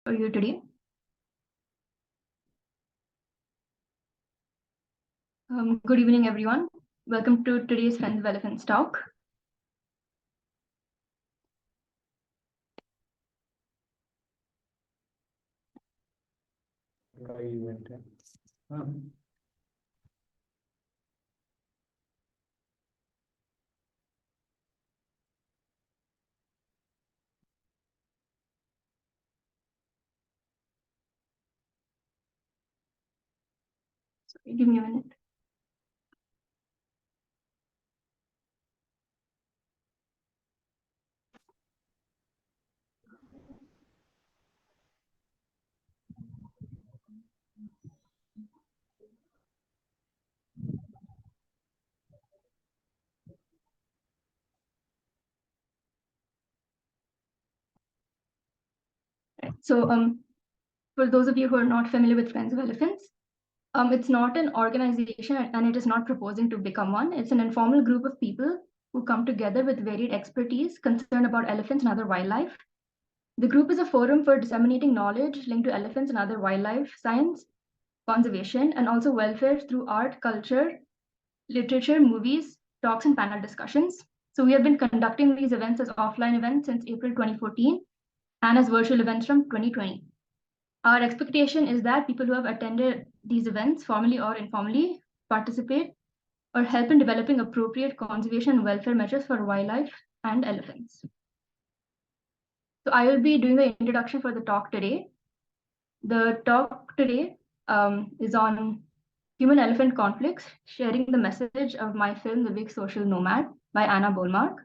For you today. Good evening, everyone. Welcome to today's Friends of Elephants talk. Sorry, give me a minute. So, for those of you who are not familiar with Friends of Elephants, it's not an organization and it is not proposing to become one. It's an informal group of people who come together with varied expertise concerned about elephants and other wildlife. The group is a forum for disseminating knowledge linked to elephants and other wildlife science, conservation, and also welfare through art, culture, literature, movies, talks, and panel discussions. So we have been conducting these events as offline events since April 2014 and as virtual events from 2020. Our expectation is that people who have attended these events, formally or informally, participate or help in developing appropriate conservation and welfare measures for wildlife and elephants. So I will be doing the introduction for the talk today. The talk today is on human-elephant conflicts, sharing the message of my film, The Big Social Nomad by Anna Bohlmark.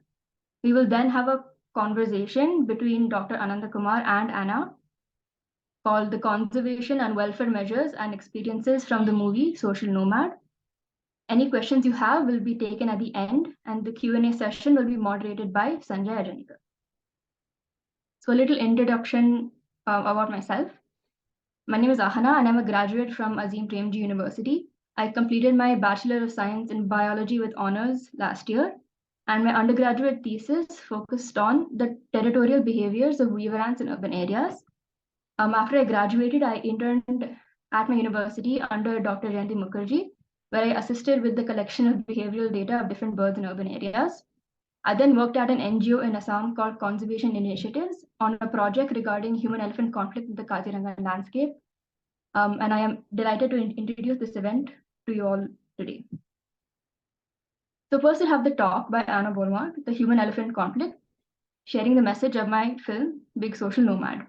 We will then have a conversation between Dr. Anand Kumar and Anna called The Conservation and Welfare Measures and Experiences from the Movie Social Nomad. Any questions you have will be taken at the end, and the Q&A session will be moderated by Sanjay Ajanikar. So a little introduction about myself. My name is Ahana, and I'm a graduate from Azim Premji University. I completed my Bachelor of Science in Biology with honors last year, and my undergraduate thesis focused on the territorial behaviors of weaver ants in urban areas. After I graduated, I interned at my university under Dr. Jayanti Mukherjee, where I assisted with the collection of behavioral data of different birds in urban areas. I then worked at an NGO in Assam called Conservation Initiatives on a project regarding human-elephant conflict in the Kaziranga landscape. And I am delighted to introduce this event to you all today. So first we'll have the talk by Anna Bohlmark, The Human-Elephant Conflict, sharing the message of my film, Big Social Nomad.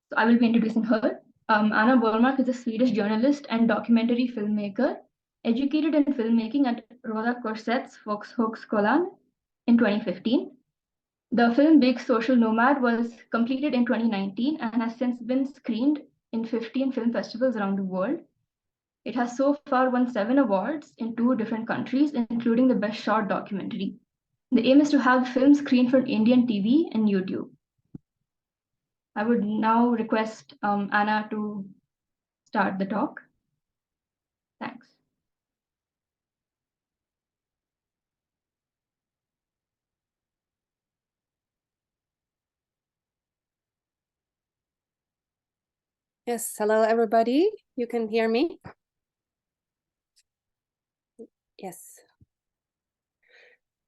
So I will be introducing her. Anna Bohlmark is a Swedish journalist and documentary filmmaker, educated in filmmaking at Roda Korset's Folkskolan in 2015. The film Big Social Nomad was completed in 2019 and has since been screened in 15 film festivals around the world. It has so far won 7 awards in 2 different countries, including the Best Short Documentary. The aim is to have films screened for Indian TV and YouTube. I would now request Anna to start the talk. Thanks. Yes, hello everybody. You can hear me? Yes.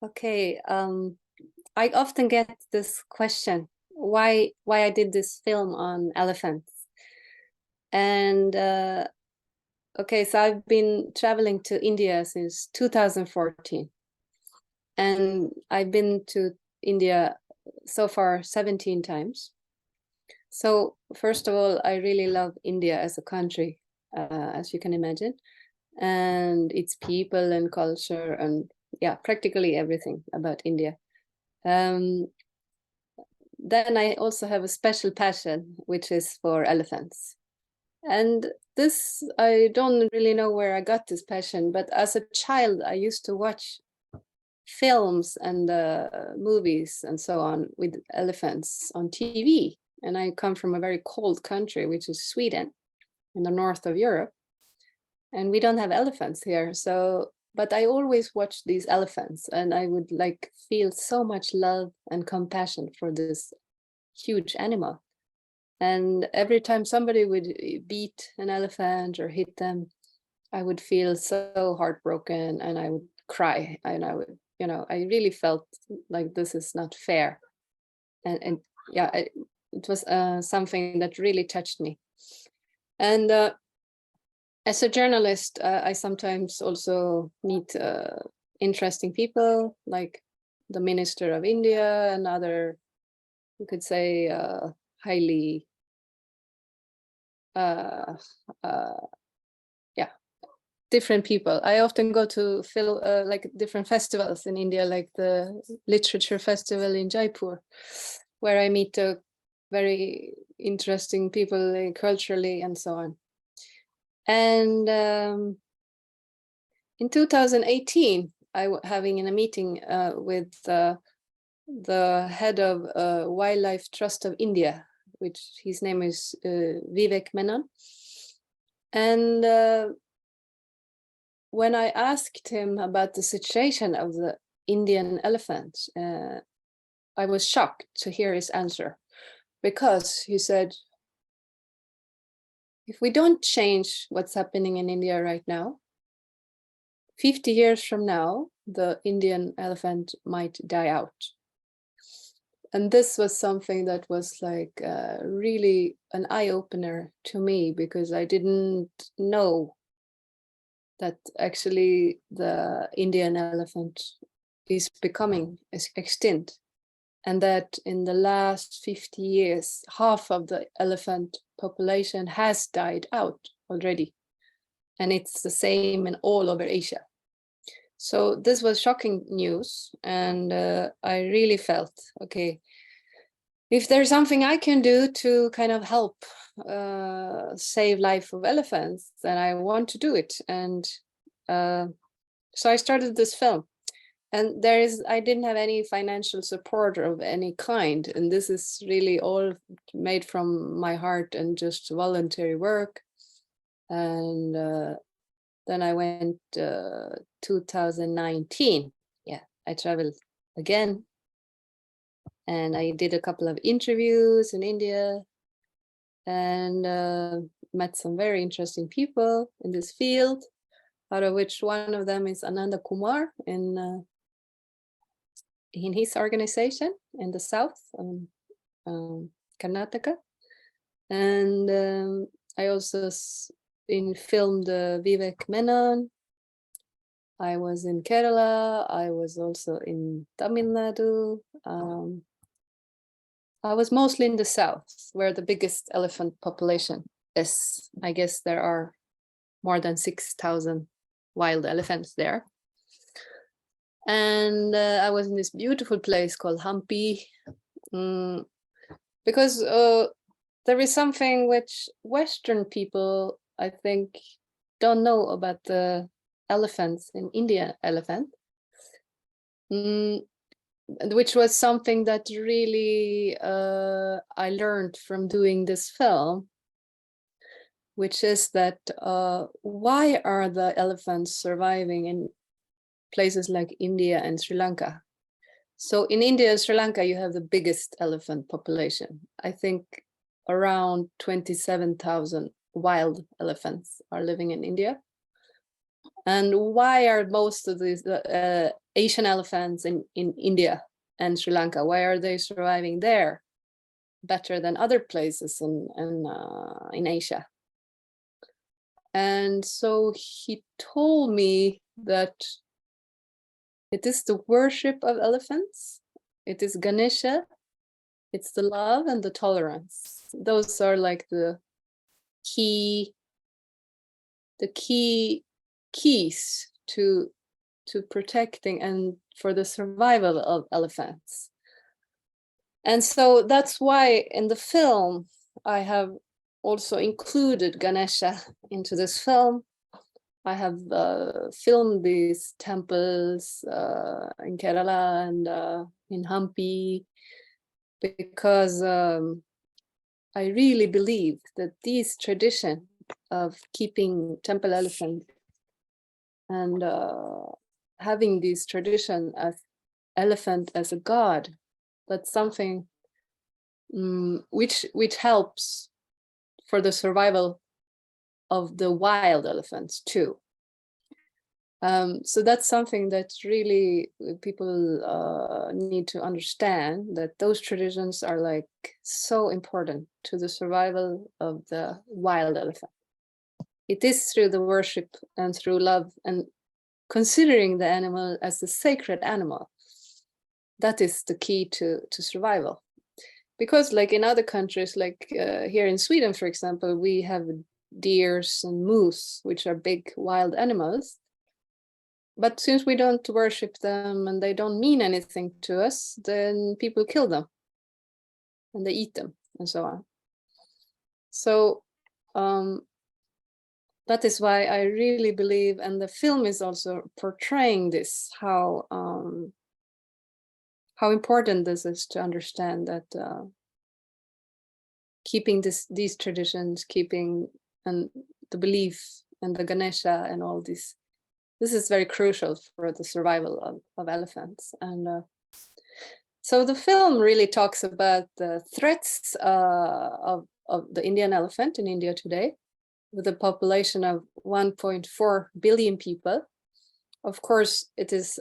Okay, I often get this question, why I did this film on elephants. And okay, so I've been traveling to India since 2014. And I've been to India so far 17 times. So first of all, I really love India as a country, as you can imagine, and its people and culture and yeah, practically everything about India. Then I also have a special passion, which is for elephants. And this, I don't really know where I got this passion, but as a child, I used to watch films and movies and so on with elephants on TV. And I come from a very cold country, which is Sweden, in the north of Europe. And we don't have elephants here. So, but I always watch these elephants and I would like feel so much love and compassion for this huge animal. And every time somebody would beat an elephant or hit them, I would feel so heartbroken, and I would cry, and I would, I really felt like this is not fair. And yeah, it was something that really touched me. And as a journalist, I sometimes also meet interesting people, like the Minister of India and other, you could say, highly different people. I often go to like different festivals in India, like the literature festival in Jaipur, where I meet very interesting people culturally and so on. And in 2018, I was having in a meeting with the head of Wildlife Trust of India, which his name is Vivek Menon. And when I asked him about the situation of the Indian elephant, I was shocked to hear his answer, because he said, if we don't change what's happening in India right now, 50 years from now, the Indian elephant might die out. And this was something that was like really an eye-opener to me, because I didn't know that actually the Indian elephant is becoming extinct, and that in the last 50 years, half of the elephant population has died out already. And it's the same in all over Asia. So this was shocking news, and I really felt, okay, if there's something I can do to kind of help save life of elephants, then I want to do it. And so I started this film. And I didn't have any financial support of any kind. And this is really all made from my heart and just voluntary work. And then I went 2019. Yeah, I traveled again. And I did a couple of interviews in India, and met some very interesting people in this field, out of which one of them is Anand Kumar in his organization in the south, Karnataka. And I also filmed Vivek Menon. I was in Kerala. I was also in Tamil Nadu. I was mostly in the south, where the biggest elephant population is. I guess there are more than 6,000 wild elephants there. And I was in this beautiful place called Hampi, because there is something which Western people, I think, don't know about the elephants in India elephant, which was something that really I learned from doing this film, which is that why are the elephants surviving in places like India and Sri Lanka? So in India and Sri Lanka, you have the biggest elephant population. I think around 27,000 wild elephants are living in India. And why are most of these Asian elephants in India and Sri Lanka, why are they surviving there better than other places in Asia? And so he told me that it is the worship of elephants, it is Ganesha, it's the love and the tolerance. Those are like the keys to protecting and for the survival of elephants. And so that's why in the film I have also included Ganesha into this film. I have filmed these temples in Kerala and in Hampi, because I really believe that this tradition of keeping temple elephant and having this tradition of elephant as a god, that's something which helps for the survival of the wild elephants too. So that's something that really people need to understand, that those traditions are like so important to the survival of the wild elephant. It is through the worship and through love and considering the animal as a sacred animal that is the key to survival. Because like in other countries, like here in Sweden, for example, we have deers and moose, which are big wild animals. But since we don't worship them and they don't mean anything to us, then people kill them and they eat them and so on. So that is why I really believe, and the film is also portraying this, how important this is to understand that keeping these traditions, keeping and the belief and the Ganesha and all this is very crucial for the survival of elephants. And so the film really talks about the threats of the Indian elephant in India today, with a population of 1.4 billion people. Of course, it is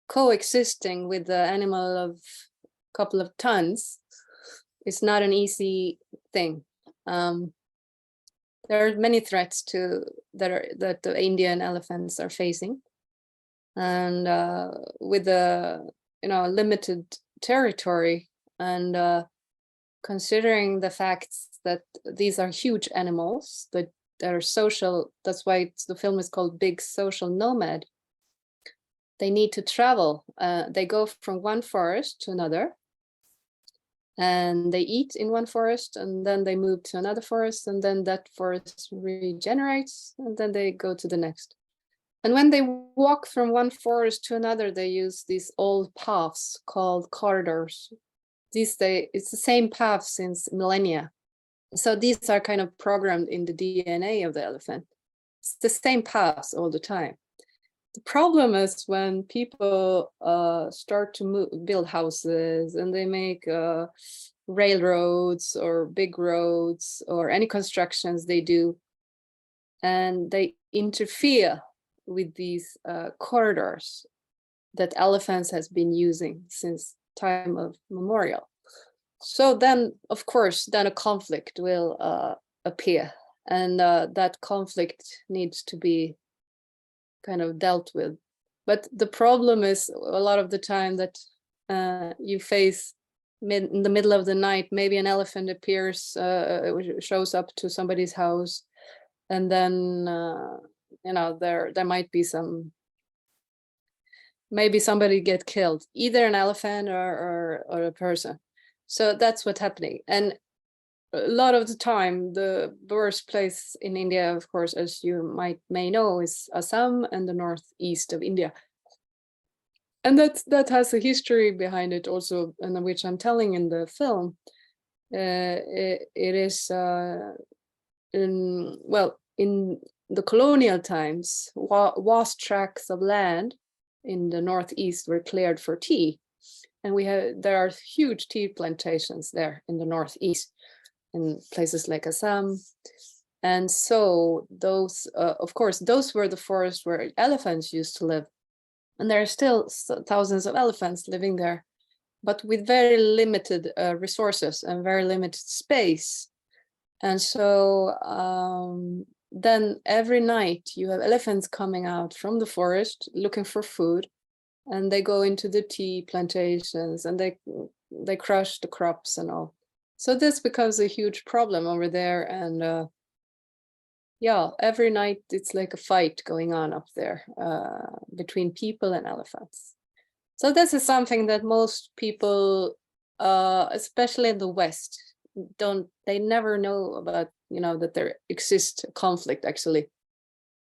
coexisting with the animal of a couple of tons. It's not an easy thing. There are many threats that the Indian elephants are facing, and with the limited territory, and considering the facts that these are huge animals that are social. That's why the film is called Big Social Nomad. They need to travel. They go from one forest to another, and they eat in one forest, and then they move to another forest, and then that forest regenerates, and then they go to the next. And when they walk from one forest to another, they use these old paths called corridors. It's the same path since millennia. So these are kind of programmed in the DNA of the elephant. It's the same paths all the time. The problem is when people start to build houses, and they make railroads or big roads or any constructions they do, and they interfere with these corridors that elephants has been using since time of memorial. So then, of course, then a conflict will appear, and that conflict needs to be kind of dealt with. But the problem is a lot of the time that you face in the middle of the night, maybe an elephant appears, shows up to somebody's house, and then there might be maybe somebody get killed, either an elephant or a person. So that's what's happening. And a lot of the time, the worst place in India, of course, as you may know, is Assam and the northeast of India. And that has a history behind it also, and which I'm telling in the film. It is in the colonial times, vast tracts of land in the northeast were cleared for tea, and there are huge tea plantations there in the northeast, in places like Assam. And so those, of course, those were the forests where elephants used to live. And there are still thousands of elephants living there, but with very limited resources and very limited space. And so then every night you have elephants coming out from the forest looking for food, and they go into the tea plantations, and they crush the crops and all. So this becomes a huge problem over there. And every night it's like a fight going on up there between people and elephants. So this is something that most people, especially in the West, they never know about, that there exists a conflict actually.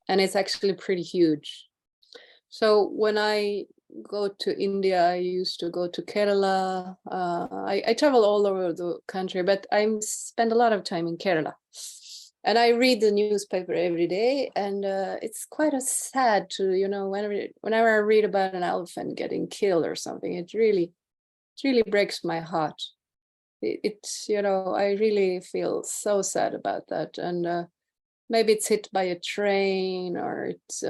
And it's actually pretty huge. So when I go to India, I used to go to Kerala. I travel all over the country, but I spend a lot of time in Kerala. And I read the newspaper every day, and it's quite sad to, whenever I read about an elephant getting killed or something, it really breaks my heart. it's, you know, I really feel so sad about that. And maybe it's hit by a train, or it's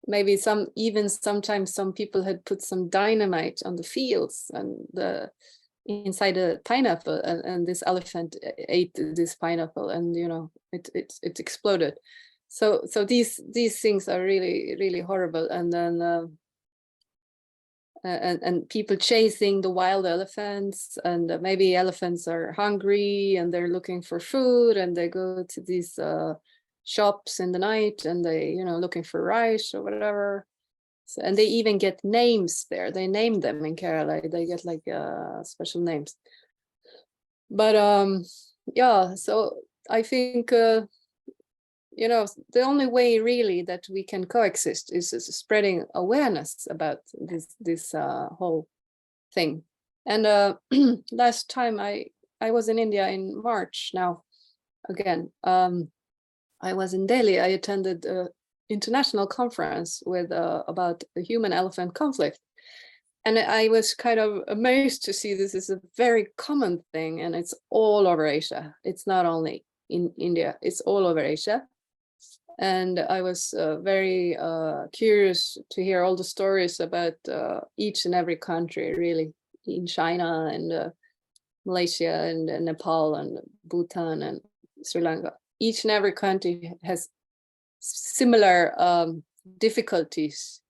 maybe sometimes some people had put some dynamite on the fields and inside a pineapple, and this elephant ate this pineapple, and you know, it exploded. So these things are really, really horrible. And then and people chasing the wild elephants, and maybe elephants are hungry and they're looking for food, and they go to these shops in the night, and they, you know, looking for rice or whatever. So, and they even get names there. They name them in Kerala. They get like special names. But yeah, so I think you know, the only way really that we can coexist is spreading awareness about this whole thing. And last time I was in India in March now again. I was in Delhi. I attended an international conference with about the human-elephant conflict. And I was kind of amazed to see this is a very common thing, and it's all over Asia. It's not only in India, it's all over Asia. And I was very curious to hear all the stories about each and every country, really, in China and Malaysia and Nepal and Bhutan and Sri Lanka. Each and every country has similar difficulties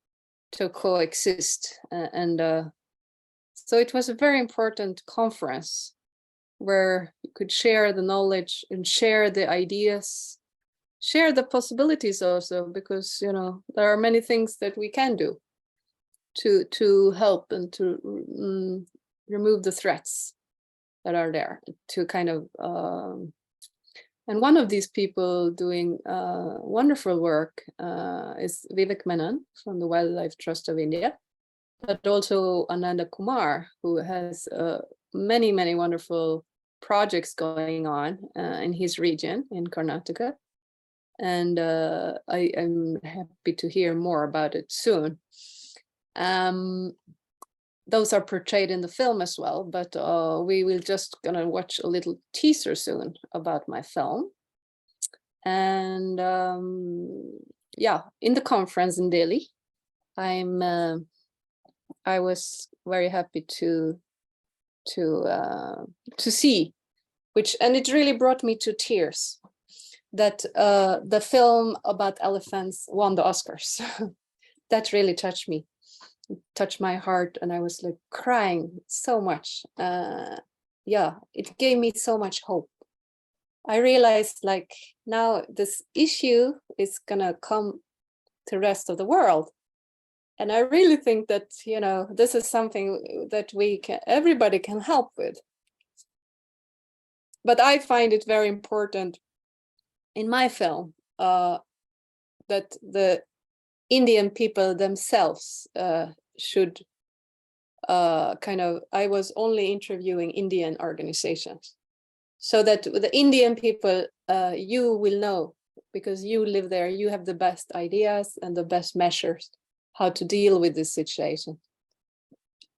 to coexist. So it was a very important conference where you could share the knowledge and share the ideas, share the possibilities also, because, you know, there are many things that we can do to help and to remove the threats that are there, to kind of and one of these people doing wonderful work is Vivek Menon from the Wildlife Trust of India, but also Anand Kumar, who has many wonderful projects going on in his region in Karnataka. And I am happy to hear more about it soon. Those are portrayed in the film as well, but we will just gonna watch a little teaser soon about my film. And yeah, in the conference in Delhi, I was very happy to see, and it really brought me to tears, that the film about elephants won the Oscars. That really touched me, touched my heart, and I was like crying so much. Yeah, it gave me so much hope. I realized, like, now this issue is gonna come to the rest of the world. And I really think that, you know, this is something that everybody can help with. But I find it very important in my film that the Indian people themselves should I was only interviewing Indian organizations, so that the Indian people, you will know, because you live there, you have the best ideas and the best measures how to deal with this situation.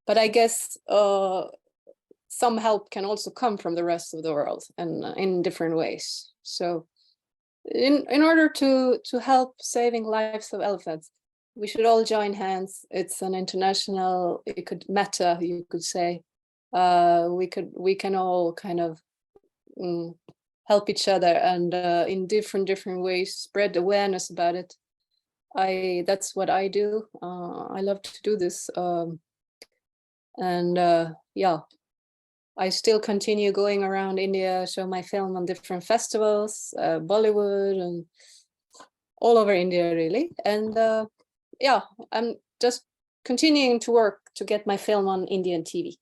But I guess some help can also come from the rest of the world, and in different ways. So in order to help saving lives of elephants, we should all join hands. It's an international, it could matter, you could say. We can all kind of help each other, and in different ways spread awareness about it. That's what I do. I love to do this, and yeah, I still continue going around India, show my film on different festivals, Bollywood, and all over India, really. And yeah, I'm just continuing to work to get my film on Indian TV.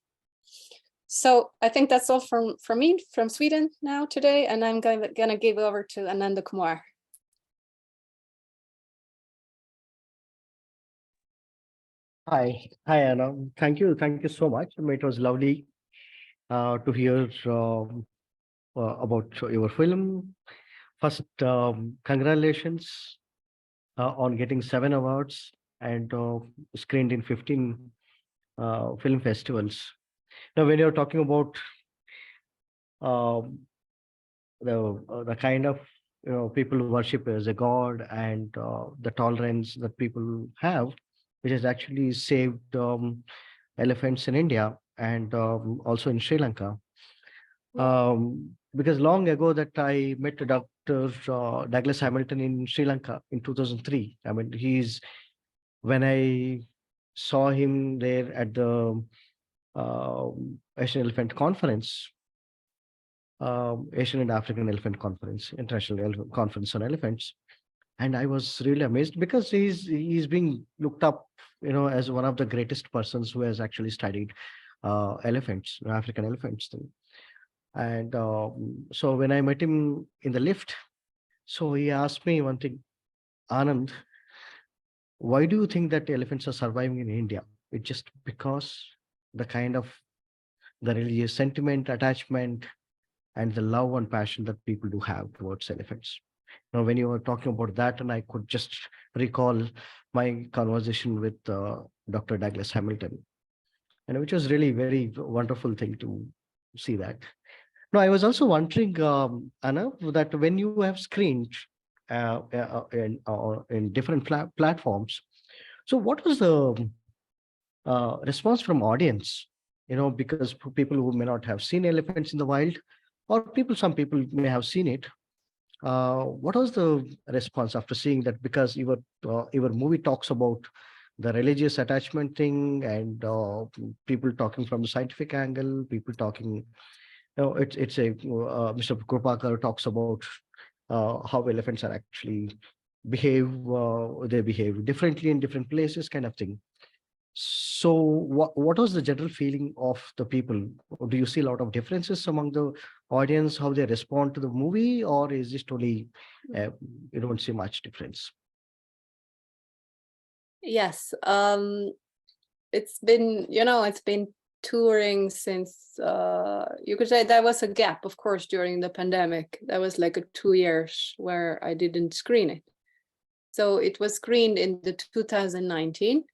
So I think that's all from me, from Sweden now today, and I'm gonna give over to Anand Kumar. Hi, Anna. Thank you so much. It was lovely to hear about your film. First, congratulations on getting 7 awards and screened in 15 film festivals. Now, when you're talking about um, the kind of people who worship as a god, and the tolerance that people have, which has actually saved elephants in India and also in Sri Lanka. Because long ago that I met Dr. Douglas Hamilton in Sri Lanka in 2003. I mean, when I saw him there at the Asian Elephant Conference, Asian and African Elephant Conference, International Conference on Elephants, and I was really amazed because he's being looked up, as one of the greatest persons who has actually studied elephants, African elephants. And so when I met him in the lift, so he asked me one thing, Anand, why do you think that elephants are surviving in India? It's just because the kind of the religious sentiment, attachment, and the love and passion that people do have towards elephants. Now, when you were talking about that, and I could just recall my conversation with Dr. Douglas Hamilton, and which was really very wonderful thing to see that. No, I was also wondering, Anna, that when you have screened in different platforms, so what was the response from audience? Because people who may not have seen elephants in the wild, or some people may have seen it. What was the response after seeing that? Because your movie talks about the religious attachment thing, and people talking from the scientific angle, people talking. It's a Mr. Krupakar talks about how elephants are actually behave. They behave differently in different places, kind of thing. So, what was the general feeling of the people? Do you see a lot of differences among the audience, how they respond to the movie, or is it only you don't see much difference? Yes, it's been touring since you could say there was a gap, of course, during the pandemic. There was like 2 years where I didn't screen it. So it was screened in the 2019,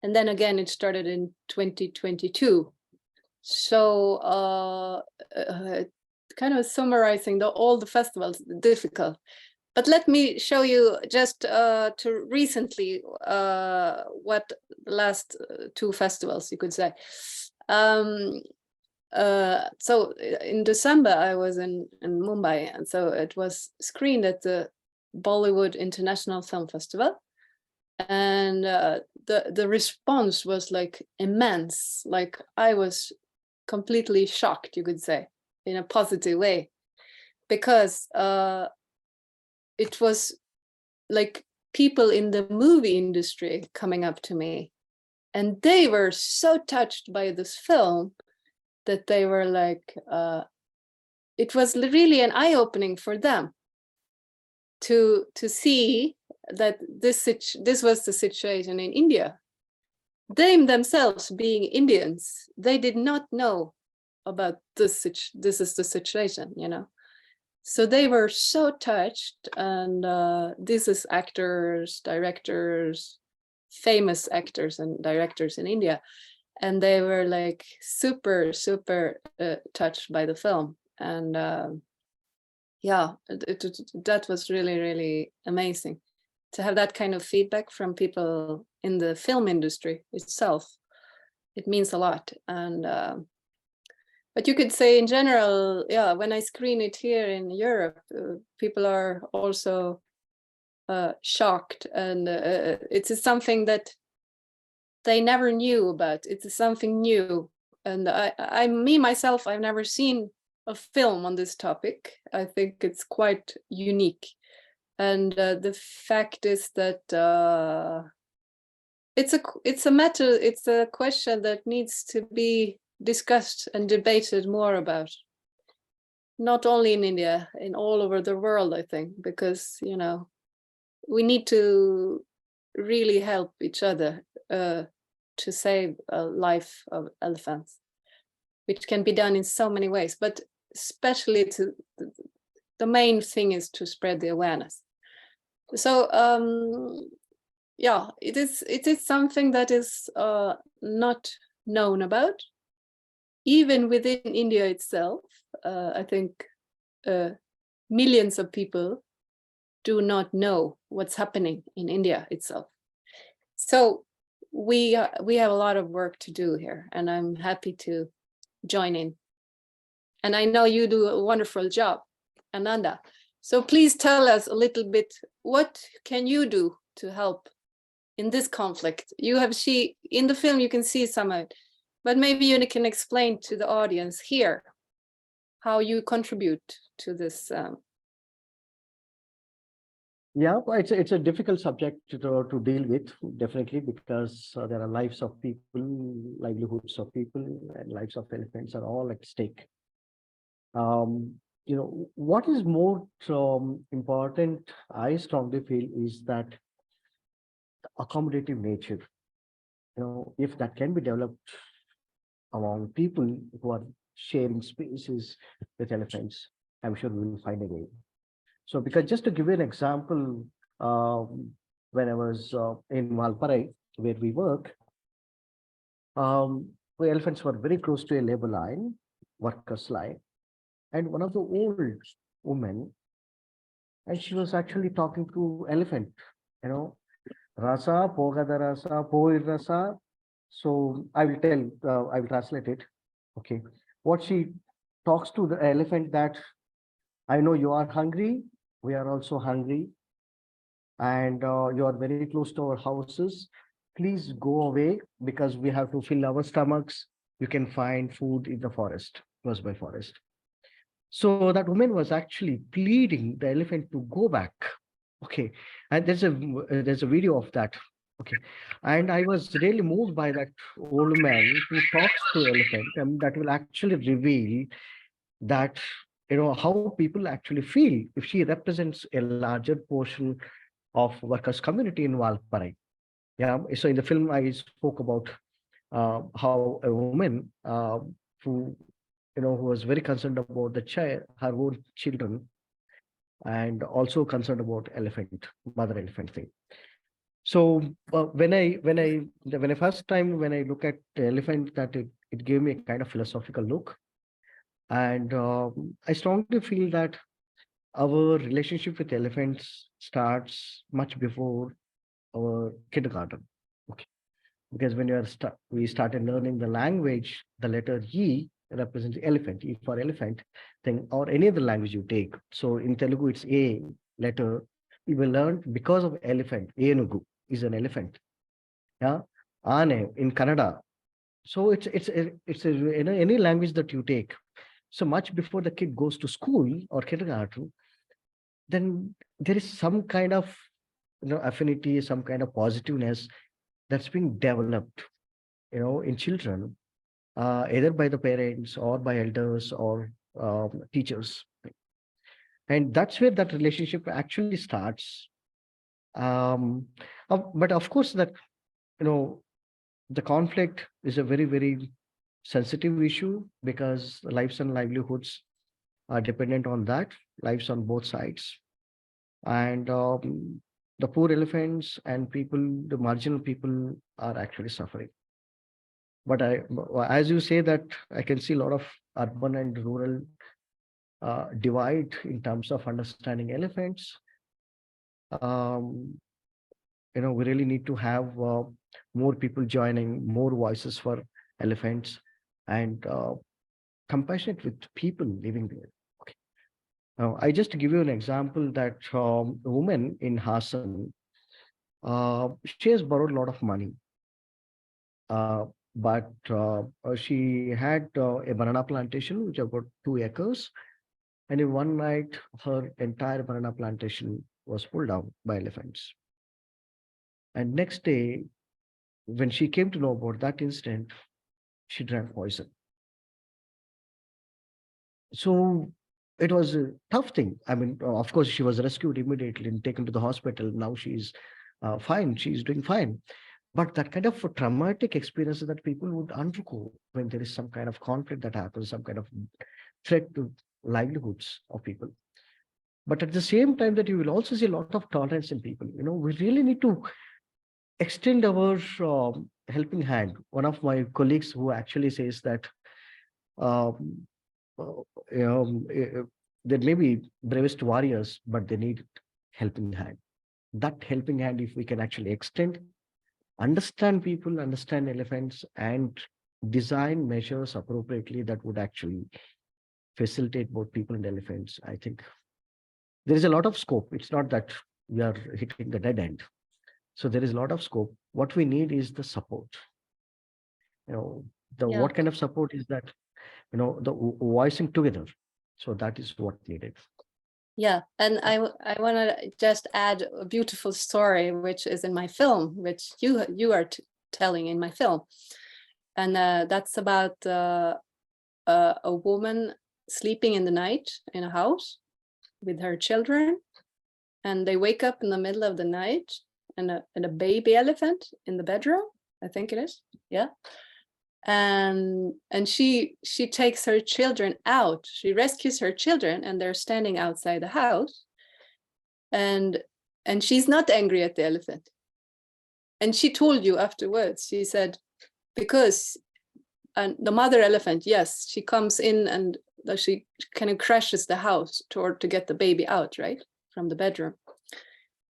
and then again it started in 2022. So kind of summarizing all the festivals, difficult. But let me show you just to recently what the last 2 festivals, you could say. So in December, I was in Mumbai, and so it was screened at the Bollywood International Film Festival. And the response was like immense. Like I was completely shocked, you could say, in a positive way, because it was like people in the movie industry coming up to me, and they were so touched by this film that they were like, it was really an eye-opening for them to see that this was the situation in India. They themselves, being Indians, they did not know about this is the situation, So they were so touched, and this is actors, directors, famous actors and directors in India, and they were like super touched by the film. And yeah, that was really, really amazing to have that kind of feedback from people in the film industry itself. It means a lot. And but you could say in general, yeah, when I screen it here in Europe, people are also shocked, and it's something that they never knew about. It's something new. And me myself, I've never seen a film on this topic. I think it's quite unique. And the fact is that it's a question that needs to be discussed and debated more about, not only in India, in all over the world, I think, because we need to really help each other to save a life of elephants, which can be done in so many ways, but especially the main thing is to spread the awareness. So yeah, it is something that is not known about. even within India itself, I think millions of people do not know what's happening in India itself. So we have a lot of work to do here, and I'm happy to join in. And I know you do a wonderful job, Ananda. So please tell us a little bit, what can you do to help in this conflict? You have in the film, you can see some of it, but maybe you can explain to the audience here how you contribute to this. Yeah, it's a difficult subject to deal with, definitely, because there are lives of people, livelihoods of people, and lives of elephants are all at stake. What is more important, I strongly feel, is that accommodative nature. If that can be developed among people who are sharing spaces with elephants, I'm sure we will find a way. So, because just to give you an example, when I was in Valparai, where we work, the elephants were very close to a labor line, workers' line, and one of the old women, and she was actually talking to elephant, you know, rasa, pogada rasa, poir rasa. So I will translate it. Okay. What she talks to the elephant that I know you are hungry, we are also hungry, and you are very close to our houses. Please go away because we have to fill our stomachs. You can find food in the forest, close by forest. So that woman was actually pleading the elephant to go back. Okay, and there's a video of that. Okay, and I was really moved by that old man who talks to elephant, and that will actually reveal that how people actually feel if she represents a larger portion of workers community in Valparai. Yeah, so in the film I spoke about how a woman who who was very concerned about the child, her own children, and also concerned about elephant, mother elephant thing. So when I first time when I look at the elephant, that it gave me a kind of philosophical look, and I strongly feel that our relationship with elephants starts much before our kindergarten. Okay, because when we started learning the language, the letter E represents elephant, E for elephant thing, or any other language you take. So in Telugu, it's A letter. We will learn because of elephant. Enugu is an elephant. Yeah, Ane in Kannada. So it's any language that you take. So much before the kid goes to school or kindergarten, then there is some kind of affinity, some kind of positiveness that's being developed in children, either by the parents or by elders or teachers, and that's where that relationship actually starts. But of course that the conflict is a very, very sensitive issue because lives and livelihoods are dependent on that, lives on both sides. And the poor elephants and people, the marginal people, are actually suffering. But as you say that, I can see a lot of urban and rural divide in terms of understanding elephants. We really need to have more people joining, more voices for elephants, and compassionate with people living there. Okay. Now, I just give you an example that a woman in Hassan, she has borrowed a lot of money, but she had a banana plantation which about 2 acres, and in one night, her entire banana plantation was pulled down by elephants. And next day, when she came to know about that incident, she drank poison. So it was a tough thing. I mean, of course, she was rescued immediately and taken to the hospital. Now she's fine. She's doing fine. But that kind of a traumatic experience that people would undergo when there is some kind of conflict that happens, some kind of threat to livelihoods of people. But at the same time, that you will also see a lot of tolerance in people. We really need to extend our helping hand. One of my colleagues who actually says that Um, they may be bravest warriors, but they need helping hand. That helping hand, if we can actually extend, understand people, understand elephants, and design measures appropriately, that would actually facilitate both people and elephants. I think there is a lot of scope. It's not that we are hitting the dead end. So there is a lot of scope. What we need is the support. The Yeah. what kind of support is that? The voicing together. So that is what needed. Yeah, and I want to just add a beautiful story which is in my film, which you are telling in my film, and that's about a woman sleeping in the night in a house with her children, and they wake up in the middle of the night, and a baby elephant in the bedroom, I think it is, yeah. And she takes her children out. She rescues her children, and they're standing outside the house, and she's not angry at the elephant. And she told you afterwards, she said, because the mother elephant, yes, she comes in and she kind of crashes the house to get the baby out, right, from the bedroom.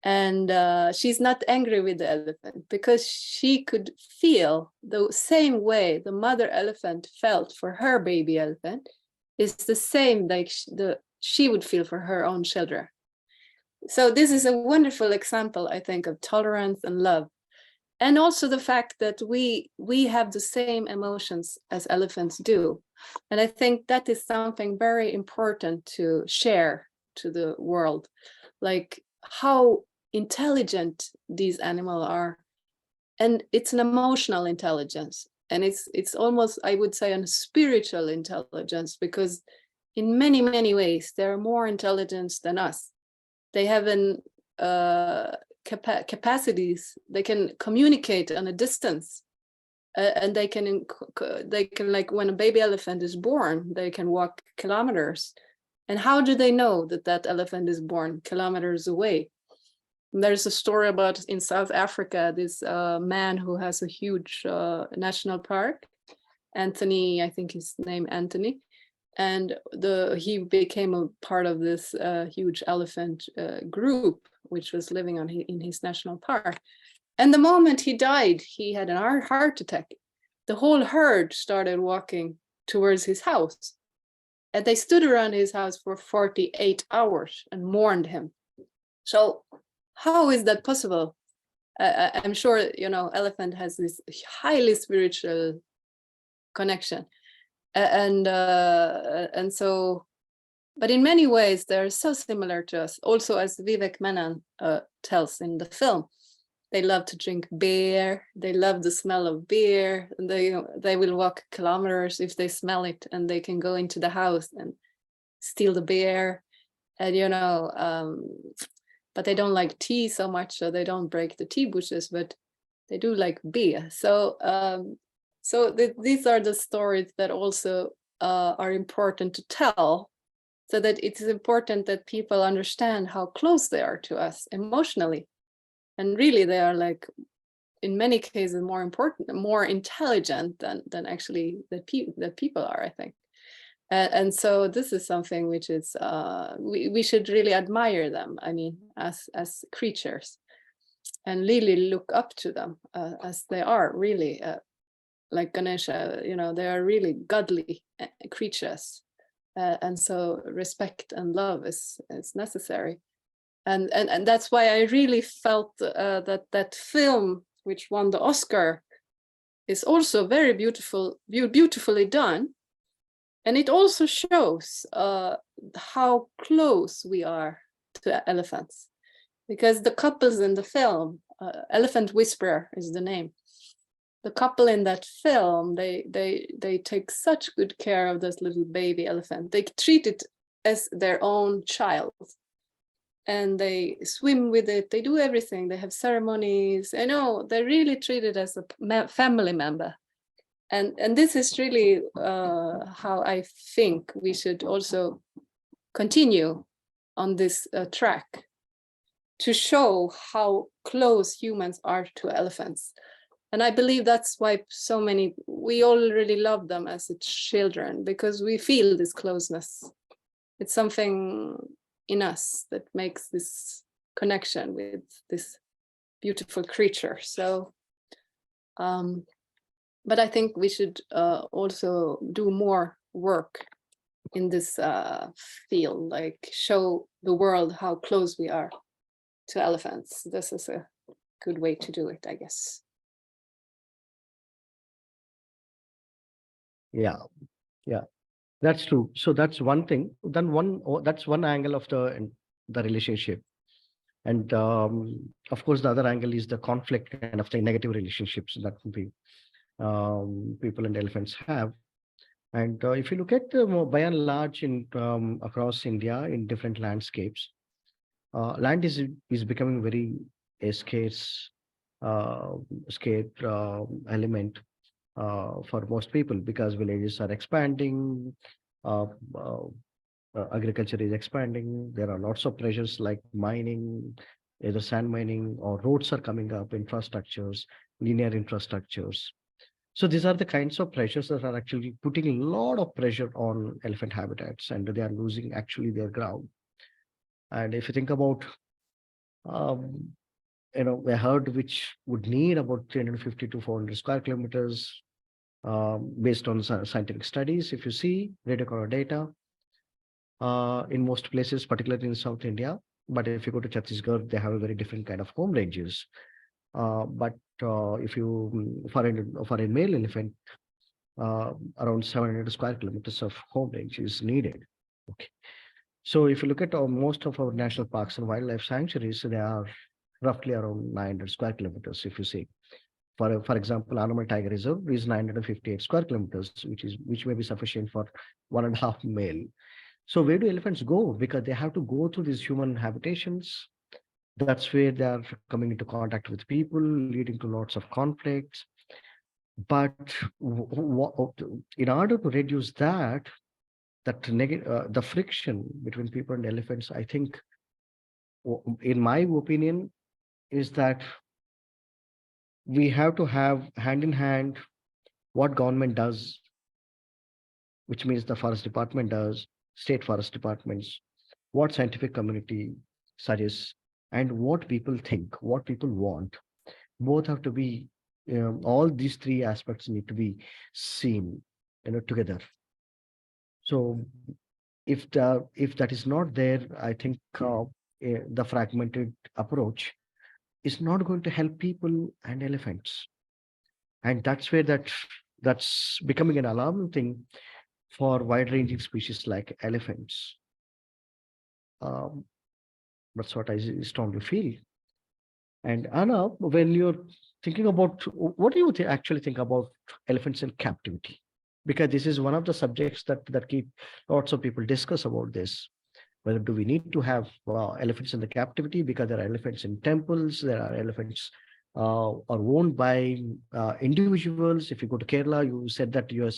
And she's not angry with the elephant because she could feel the same way the mother elephant felt for her baby elephant is the same like she would feel for her own children. So this is a wonderful example, I think, of tolerance and love. And also the fact that we have the same emotions as elephants do. And I think that is something very important to share to the world, like how intelligent these animals are. And it's an emotional intelligence. And it's almost, I would say, a spiritual intelligence, because in many, many ways, they're more intelligent than us. They have an capacities. They can communicate on a distance, and they can like when a baby elephant is born, they can walk kilometers. And how do they know that that elephant is born kilometers away? And there's a story about in South Africa, this man who has a huge national park, Anthony, I think his name Anthony, and he became a part of this huge elephant group, which was living in his national park. And the moment he died, he had an heart attack. The whole herd started walking towards his house. And they stood around his house for 48 hours and mourned him. So how is that possible? I'm sure, elephant has this highly spiritual connection. And so, but in many ways, they're so similar to us. Also, as Vivek Menon tells in the film, they love to drink beer. They love the smell of beer. And they will walk kilometers if they smell it, and they can go into the house and steal the beer. And but they don't like tea so much, so they don't break the tea bushes, but they do like beer. So these are the stories that also are important to tell, so that it is important that people understand how close they are to us emotionally. And really, they are, like, in many cases, more important, more intelligent than actually that people are, I think. And so this is something which is we should really admire them, I mean, as creatures, and really look up to them as they are really, like Ganesha, they are really godly creatures. And so respect and love is necessary. And that's why I really felt that film, which won the Oscar, is also very beautifully done. And it also shows how close we are to elephants, because the couples in the film, Elephant Whisperer is the name. The couple in that film, they take such good care of this little baby elephant. They treat it as their own child, and they swim with it. They do everything. They have ceremonies. They really treat it as a family member. And this is really how I think we should also continue on this track, to show how close humans are to elephants. And I believe that's why we all really love them as children, because we feel this closeness. It's something in us that makes this connection with this beautiful creature. So, but I think we should also do more work in this field, like show the world how close we are to elephants. This is a good way to do it, I guess. Yeah, that's true. So that's one thing. Then that's one angle of the relationship. And of course, the other angle is the conflict kind of the negative relationships that people and elephants have. And if you look at by and large in across India in different landscapes, land is becoming very a uh, scarce element for most people because villages are expanding, uh, uh, agriculture is expanding. There are lots of pressures like mining, either sand mining or roads are coming up, infrastructures, linear infrastructures. So these are the kinds of pressures that are actually putting a lot of pressure on elephant habitats, and they are losing actually their ground. And if you think about, um, a herd which would need about 350 to 400 square kilometers, based on scientific studies, if you see radiocolor data, in most places, particularly in South India. But if you go to Chhattisgarh, they have a very different kind of home ranges. But if you for a male elephant, around 700 square kilometers of home range is needed. Okay. So if you look at most of our national parks and wildlife sanctuaries, they are roughly around 900 square kilometers. If you see, for example, Animal Tiger Reserve is 958 square kilometers, which may be sufficient for 1.5 male. So where do elephants go? Because they have to go through these human habitations. That's where they are coming into contact with people, leading to lots of conflicts. But in order to reduce the friction between people and elephants, I think, in my opinion, is that we have to have hand in hand what government does, which means the forest department does, state forest departments, what scientific community suggests, and what people think, what people want. Both have to be, all these three aspects need to be seen, together. So if that is not there, I think the fragmented approach is not going to help people and elephants. And that's where that's becoming an alarming thing for wide-ranging species like elephants. Um, that's what I strongly feel. And Anna, when you're thinking about, what do you actually think about elephants in captivity? Because this is one of the subjects that keep lots of people discuss about this. Whether do we need to have elephants in the captivity, because there are elephants in temples, there are elephants are owned by individuals. If you go to Kerala, you said that you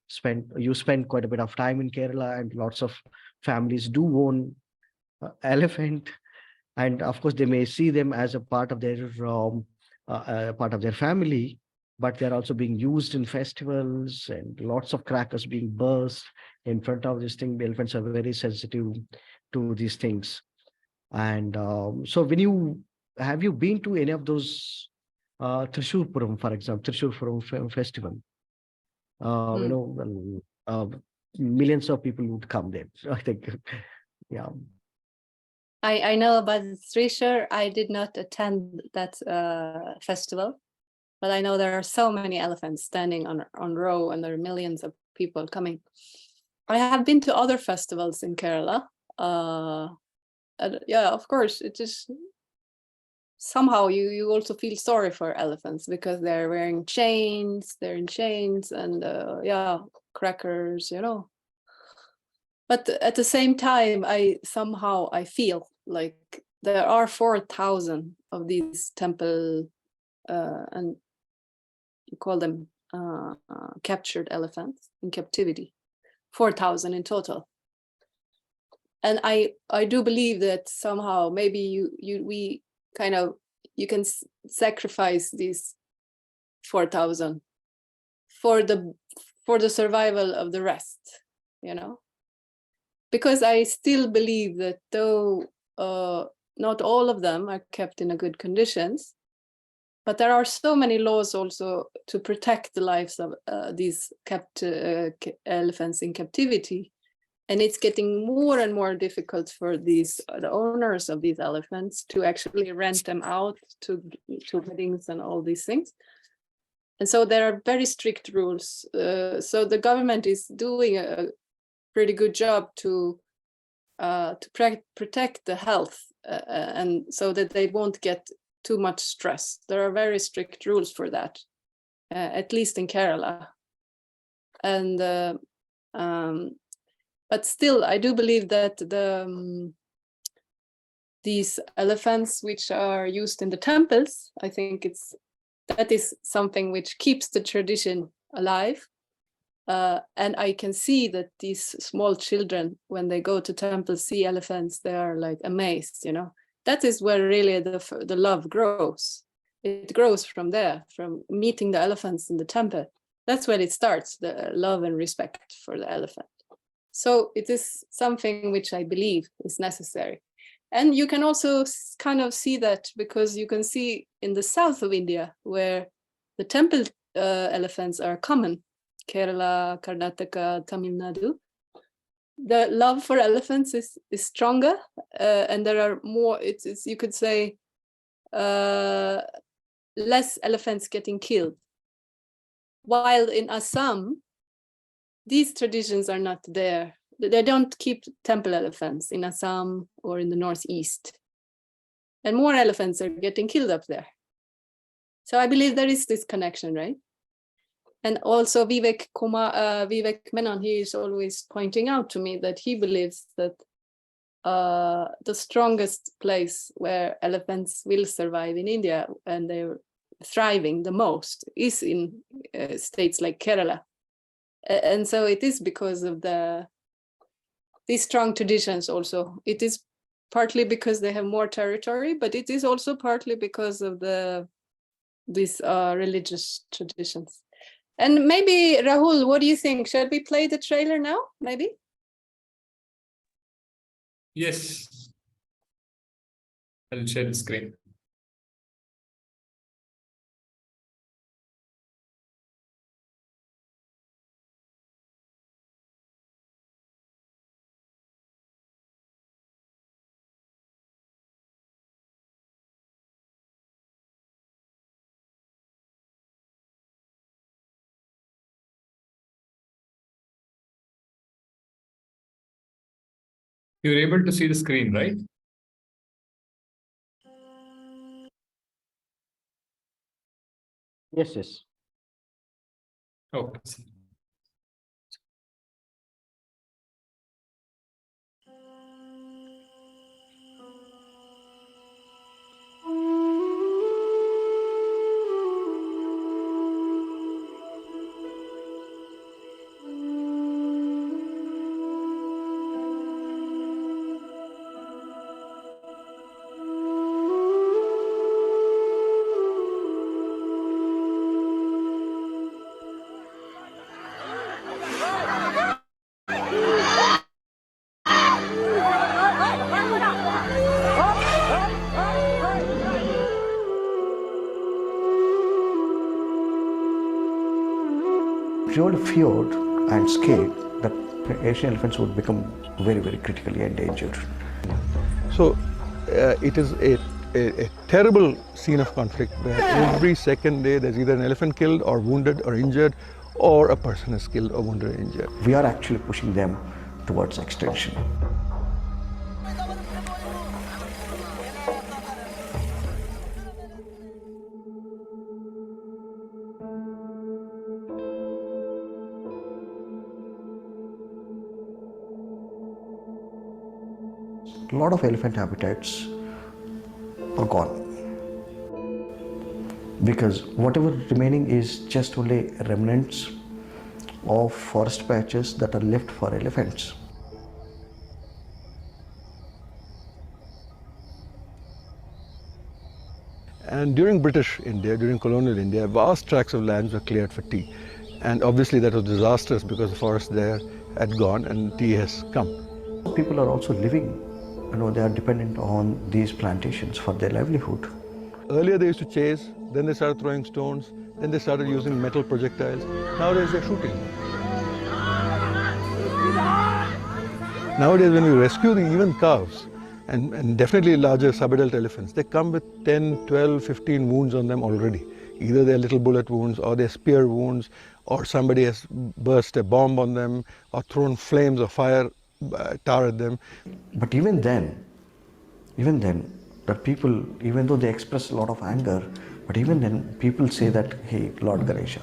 spend quite a bit of time in Kerala, and lots of families do own elephant, and of course they may see them as a part of their family, but they're also being used in festivals and lots of crackers being burst in front of this thing. The elephants are very sensitive to these things. And so have you been to any of those Trishurpuram, for example, Trishurpuram festival? When, millions of people would come there. I think, yeah. I know about Trishur. I did not attend that festival, but I know there are so many elephants standing on row, and there are millions of people coming. I have been to other festivals in Kerala. And yeah, of course, it is somehow you also feel sorry for elephants because they're wearing chains, they're in chains, and yeah, crackers, But at the same time, I feel like there are 4,000 of these temple, and you call them captured elephants in captivity, 4,000 in total. And I do believe that somehow maybe you can sacrifice these 4,000 for the survival of the rest, you know? Because I still believe that though not all of them are kept in a good conditions, but there are so many laws also to protect the lives of these elephants in captivity. And it's getting more and more difficult for the owners of these elephants to actually rent them out to weddings and all these things. And so there are very strict rules. So the government is doing a pretty good job to protect the health and so that they won't get too much stress. There are very strict rules for that, at least in Kerala. And but still, I do believe that these elephants which are used in the temples, I think that is something which keeps the tradition alive. And I can see that these small children, when they go to temples, see elephants, they are like amazed, you know. That is where really the love grows. It grows from there, from meeting the elephants in the temple. That's where it starts, the love and respect for the elephant. So it is something which I believe is necessary. And you can also kind of see that because you can see in the south of India where the temple elephants are common, Kerala, Karnataka, Tamil Nadu, the love for elephants is stronger, and there are more, it's you could say, less elephants getting killed. While in Assam, these traditions are not there. They don't keep temple elephants in Assam or in the northeast. And more elephants are getting killed up there. So I believe there is this connection, right? And also Vivek Menon, he is always pointing out to me that he believes that the strongest place where elephants will survive in India and they're thriving the most is in states like Kerala. And so it is because of these strong traditions also. It is partly because they have more territory, but it is also partly because of these religious traditions. And maybe, Rahul, what do you think? Shall we play the trailer now, maybe? Yes. I'll share the screen. You're able to see the screen, right? Yes, yes. Okay. If you were feared and scared that Asian elephants would become very, very critically endangered. So it is a terrible scene of conflict where every second day there's either an elephant killed or wounded or injured, or a person is killed or wounded or injured. We are actually pushing them towards extinction. A lot of elephant habitats are gone because whatever remaining is just only remnants of forest patches that are left for elephants. And during British India, during colonial India, vast tracts of lands were cleared for tea. And obviously that was disastrous because the forest there had gone and tea has come. People are also living, they are dependent on these plantations for their livelihood. Earlier they used to chase, then they started throwing stones, then they started using metal projectiles. Nowadays they're shooting. Nowadays when we rescue even calves, and definitely larger subadult elephants, they come with 10, 12, 15 wounds on them already. Either they're little bullet wounds or they're spear wounds, or somebody has burst a bomb on them or thrown flames or fire tar at them. But even then, that people, even though they express a lot of anger, but even then people say that, hey, Lord Ganesha.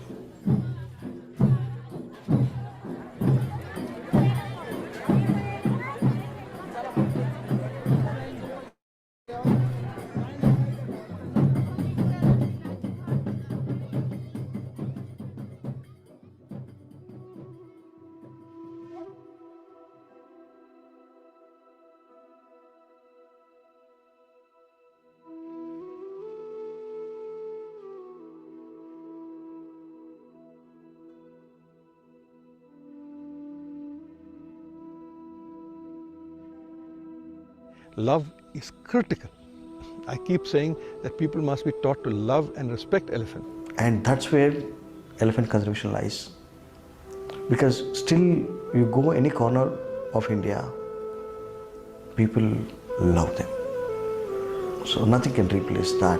Love is critical. I keep saying that people must be taught to love and respect elephants. And that's where elephant conservation lies. Because still, you go any corner of India, people love them. So nothing can replace that.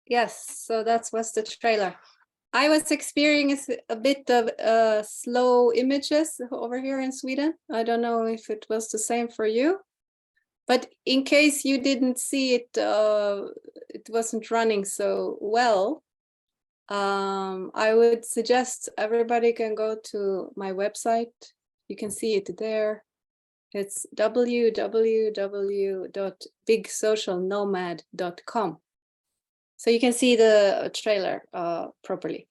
Yes, so that was the trailer. I was experiencing a bit of slow images over here in Sweden. I don't know if it was the same for you, but in case you didn't see it, it wasn't running so well. I would suggest everybody can go to my website. You can see it there. It's www.bigsocialnomad.com. So you can see the trailer properly.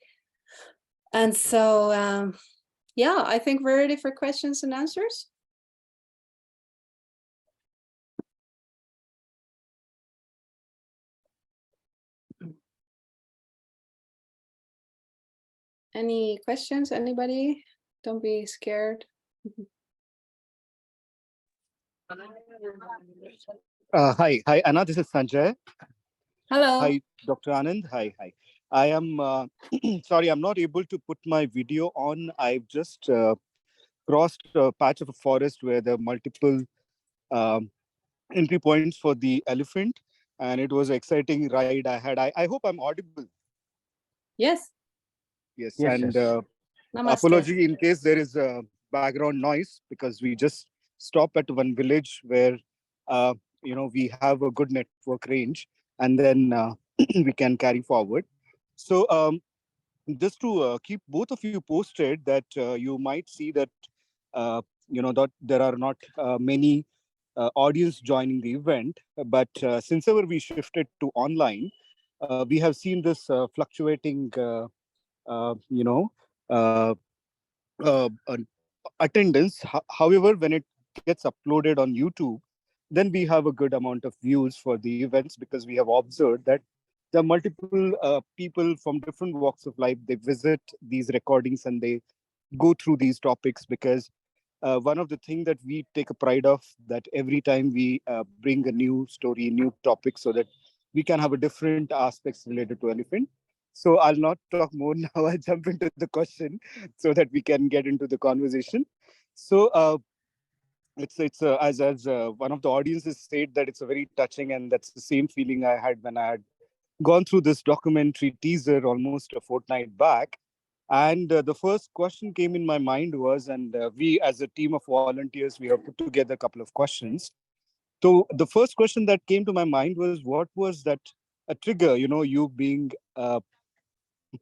And so, yeah, I think we're ready for questions and answers. Any questions, anybody? Don't be scared. Hi, Anna. This is Sanjay. Hello. Hi, Dr. Anand. Hi. I am sorry, I'm not able to put my video on. I've just crossed a patch of a forest where there are multiple entry points for the elephant, and it was an exciting ride I had. I hope I'm audible. Yes. Yes, Yes, and yes. apology in case there is a background noise, because we just stop at one village where we have a good network range, and then we can carry forward. So just to keep both of you posted, that you might see that that there are not many audience joining the event, but since ever we shifted to online, we have seen this fluctuating you know an attendance. However, when it gets uploaded on YouTube, then we have a good amount of views for the events, because we have observed that there are multiple people from different walks of life. They visit these recordings and they go through these topics, because one of the things that we take a pride of, that every time we bring a new story, new topic, so that we can have a different aspects related to elephant. So I'll not talk more now. I'll jump into the question so that we can get into the conversation. So it's as one of the audiences said, that it's a very touching, and that's the same feeling I had when I had gone through this documentary teaser almost a fortnight back. And the first question came in my mind was, and we as a team of volunteers, we have put together a couple of questions. So the first question that came to my mind was, what was that a trigger? You being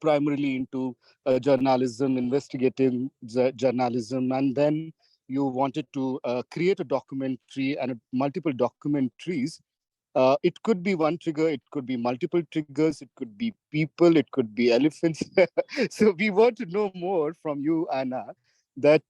primarily into journalism, investigative journalism, and then you wanted to create a documentary and multiple documentaries. It could be one trigger, it could be multiple triggers, it could be people, it could be elephants. So we want to know more from you, Anna, that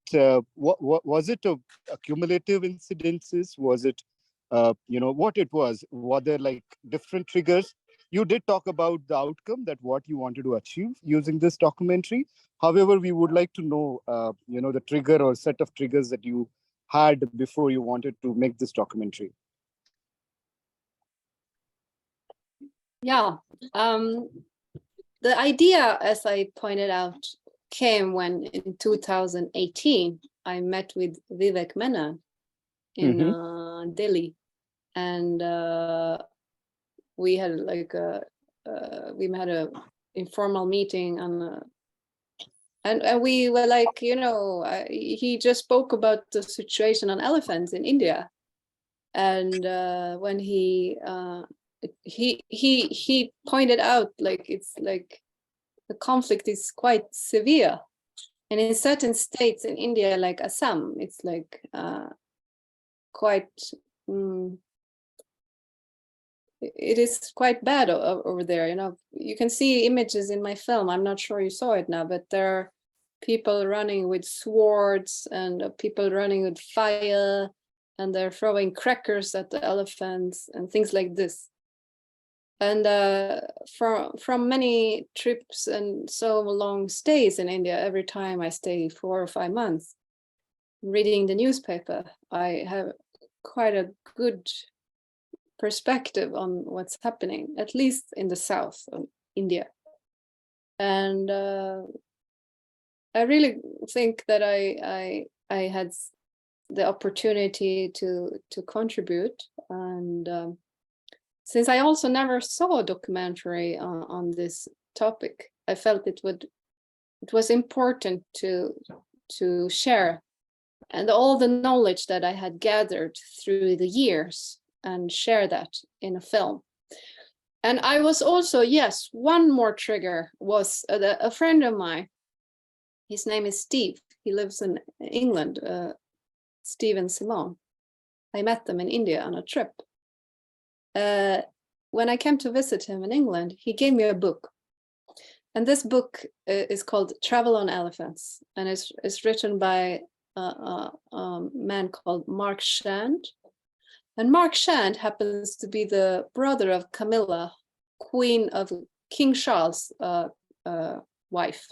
what was it a cumulative incidences? Was it, what it was? Were there like different triggers? You did talk about the outcome, that what you wanted to achieve using this documentary. However, we would like to know, the trigger or set of triggers that you had before you wanted to make this documentary. Yeah, the idea, as I pointed out, came when in 2018 I met with Vivek Menon in Delhi, and we had like we had a informal meeting and we were like, he just spoke about the situation on elephants in India, and when he pointed out, like, it's like the conflict is quite severe, and in certain states in India, like Assam, it's like quite it is quite bad over there. You can see images in my film. I'm not sure you saw it now, but there are people running with swords and people running with fire, and they're throwing crackers at the elephants and things like this. And from many trips and so long stays in India, every time I stay 4 or 5 months reading the newspaper, I have quite a good perspective on what's happening, at least in the south of India. And I really think that I had the opportunity to contribute. And since I also never saw a documentary on this topic, I felt it was important to share, and all the knowledge that I had gathered through the years, and share that in a film. And I was also, yes, one more trigger was a friend of mine. His name is Steve. He lives in England, Steve and Simone. I met them in India on a trip. When I came to visit him in England, he gave me a book. And this book is called Travel on Elephants. And it's written by a man called Mark Shand. And Mark Shand happens to be the brother of Camilla, Queen of King Charles' wife.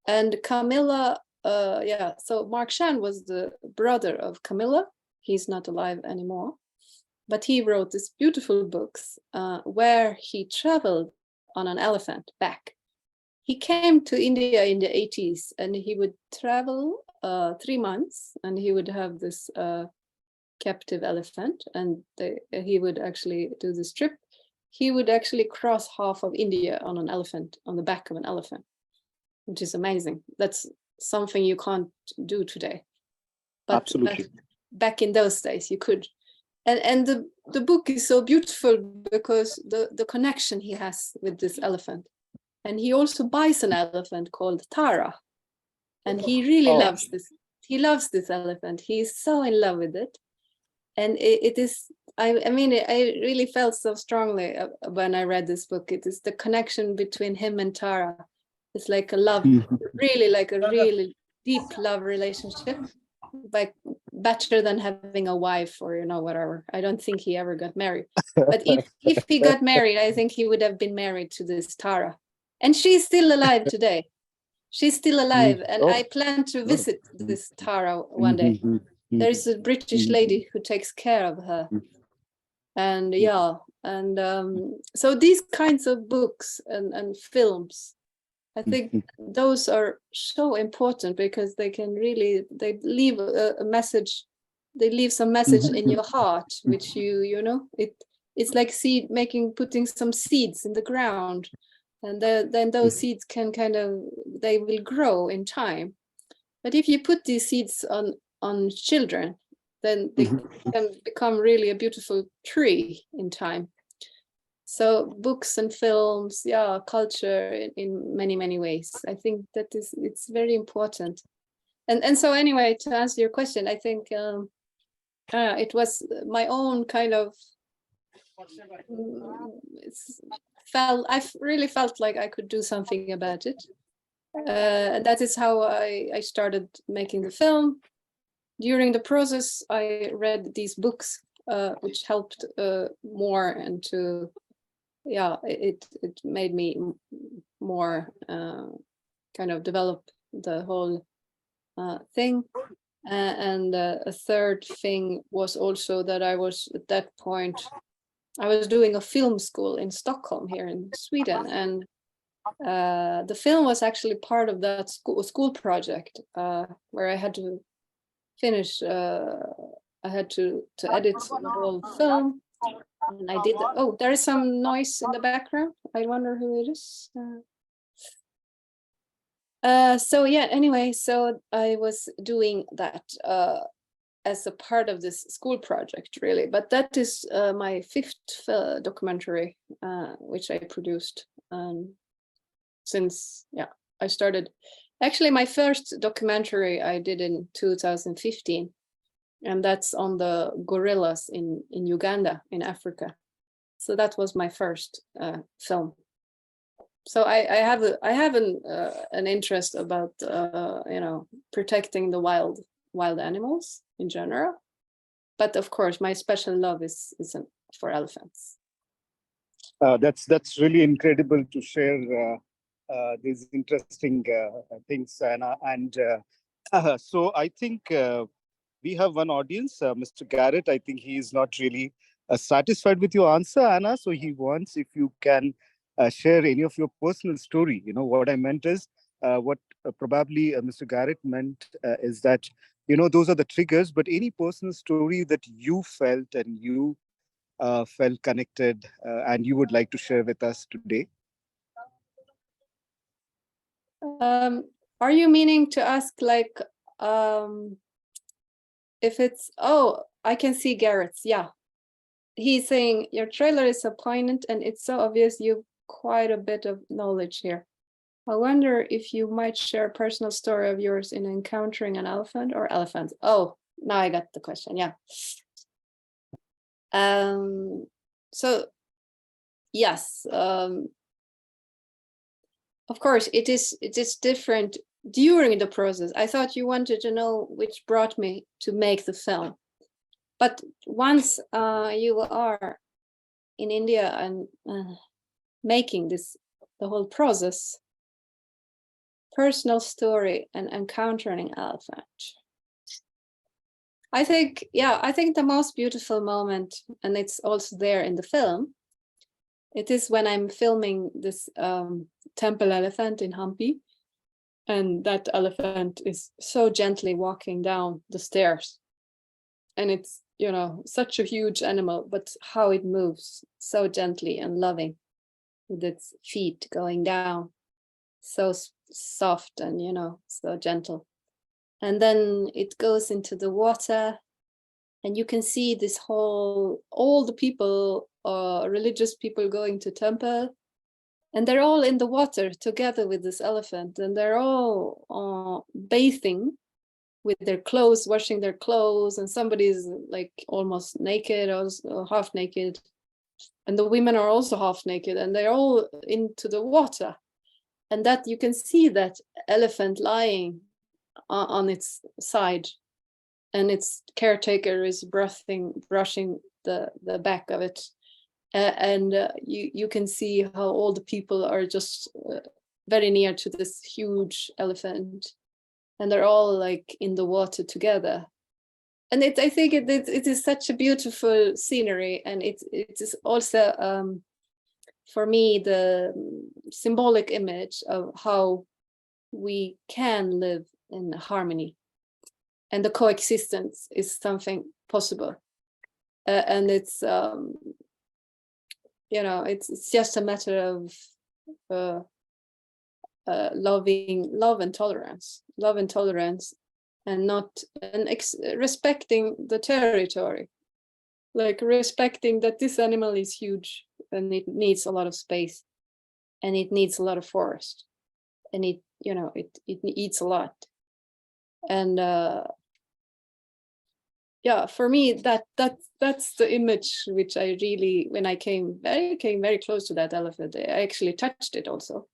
And Camilla, so Mark Shand was the brother of Camilla. He's not alive anymore. But he wrote these beautiful books where he traveled on an elephant back. He came to India in the 80s, and he would travel 3 months, and he would have this captive elephant, and he would actually do this trip. He would actually cross half of India on an elephant, on the back of an elephant, which is amazing. That's something you can't do today. But absolutely. Back in those days, you could. And the book is so beautiful because the connection he has with this elephant. And he also buys an elephant called Tara. And he really loves this. He loves this elephant. He's so in love with it. And it is, I really felt so strongly when I read this book. It is the connection between him and Tara. It's like a love, really deep love relationship. Like better than having a wife or whatever. I don't think he ever got married. But if he got married, I think he would have been married to this Tara. And she's still alive today. She's still alive, and I plan to visit this Tara one day. There is a British lady who takes care of her. And yeah, and so these kinds of books and films, I think those are so important because they can really, they leave a message, they leave some message in your heart, which you know, it's like putting some seeds in the ground, and then those seeds can kind of, they will grow in time. But if you put these seeds on children, then they can become really a beautiful tree in time. So books and films, yeah, culture in many, many ways. I think that it's very important. And so anyway, to answer your question, I think it was my own kind of, I really felt like I could do something about it. That is how I started making the film. During the process, I read these books, which helped more, and to, yeah, it made me more kind of develop the whole thing. And a third thing was also that I was, at that point, I was doing a film school in Stockholm here in Sweden, and the film was actually part of that school project where I had to finish, I had to edit the whole film, and I did that. Oh, there is some noise in the background. I wonder who it is. So yeah, anyway, so I was doing that as a part of this school project, really. But that is my 5th documentary, which I produced since, yeah, I started. Actually, my first documentary I did in 2015, and that's on the gorillas in Uganda, in Africa. So that was my first film. So I have an interest about you know, protecting the wild animals in general, but of course my special love is for elephants. That's really incredible to share these interesting things, Anna. And so I think we have one audience, Mr. Garrett. I think he is not really satisfied with your answer, Anna. So he wants if you can share any of your personal story. You know, what I meant is what probably Mr. Garrett meant is that, you know, those are the triggers, but any personal story that you felt and you felt connected and you would like to share with us today. Are you meaning to ask, like, if it's, oh, I can see Garrett's, yeah. He's saying your trailer is so poignant and it's so obvious you've quite a bit of knowledge here. I wonder if you might share a personal story of yours in encountering an elephant or elephants. Oh, now I got the question, yeah. So, yes, of course, it is different during the process. I thought you wanted to know which brought me to make the film. But once you are in India and making the whole process, personal story and encountering an elephant. I think the most beautiful moment, and it's also there in the film, it is when I'm filming this temple elephant in Hampi, and that elephant is so gently walking down the stairs. And it's, you know, such a huge animal, but how it moves so gently and loving with its feet going down, so soft and, you know, so gentle. And then it goes into the water, and you can see this whole, all the people, religious people going to temple, and they're all in the water together with this elephant, and they're all bathing with their clothes, washing their clothes, and somebody's like almost naked or half naked, and the women are also half naked, and they're all into the water. And that you can see that elephant lying on its side, and its caretaker is brushing the back of it. And you can see how all the people are just very near to this huge elephant, and they're all like in the water together. And I think it is such a beautiful scenery, and it is also for me the symbolic image of how we can live in harmony, and the coexistence is something possible. And it's it's just a matter of love and tolerance, and respecting the territory, like respecting that this animal is huge and it needs a lot of space, and it needs a lot of forest, and it eats a lot. And for me that's the image which I really, when I came very close to that elephant, I actually touched it also.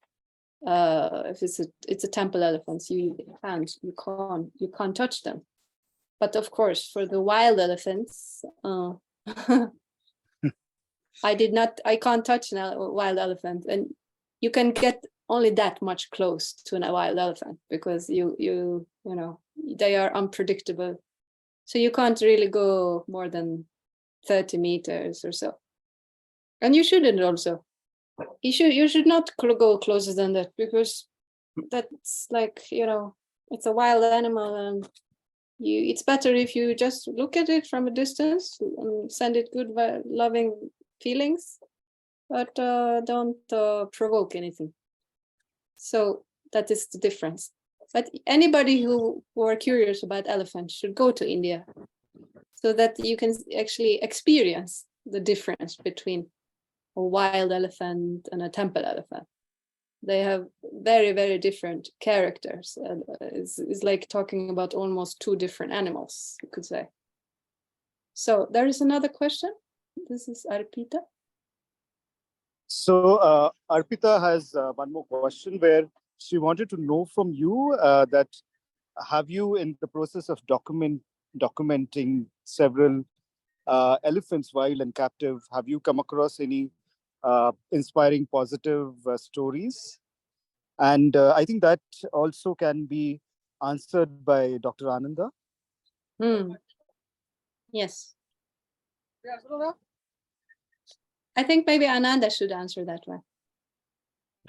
If it's a temple elephant, you can't touch them. But of course, for the wild elephants, I can't touch a wild elephant, and you can get only that much close to a wild elephant because you know they are unpredictable. So you can't really go more than 30 meters or so. And you shouldn't also. You should not go closer than that, because that's like, it's a wild animal, and it's better if you just look at it from a distance and send it good, loving feelings, but don't provoke anything. So that is the difference. But anybody who are curious about elephants should go to India, so that you can actually experience the difference between a wild elephant and a temple elephant. They have very, very different characters. And it's like talking about almost two different animals, you could say. So there is another question. This is Arpita. So Arpita has one more question where she wanted to know from you that have you, in the process of documenting several elephants, wild and captive, have you come across any inspiring positive stories? And I think that also can be answered by Dr. Ananda. Yes. I think maybe Ananda should answer that one.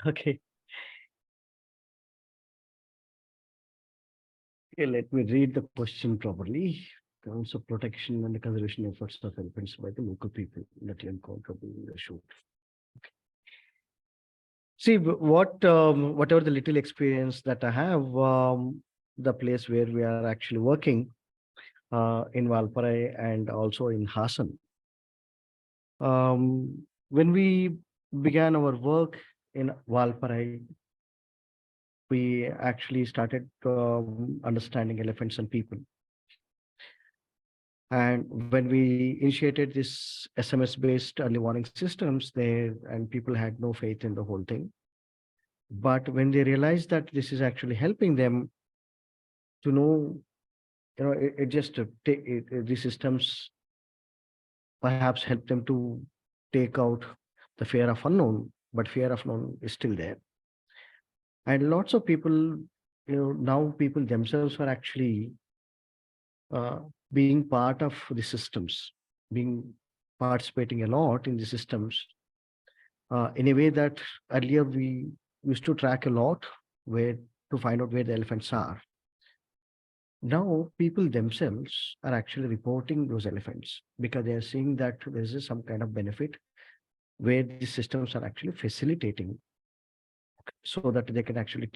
Okay. Okay, let me read the question properly. Terms of protection and the conservation efforts of elephants by the local people that you encountered in the shoot. Okay. See, whatever the little experience that I have, the place where we are actually working in Valparai and also in Hassan. When we began our work in Valparai, we actually started understanding elephants and people. And when we initiated this SMS-based early warning systems there, and people had no faith in the whole thing. But when they realized that this is actually helping them to know, these systems perhaps help them to take out the fear of unknown, but fear of known is still there. And lots of people, now people themselves are actually being part of the systems, participating a lot in the systems in a way that earlier we used to track a lot to find out where the elephants are. Now people themselves are actually reporting those elephants because they are seeing that there is some kind of benefit where these systems are actually facilitating so that they can actually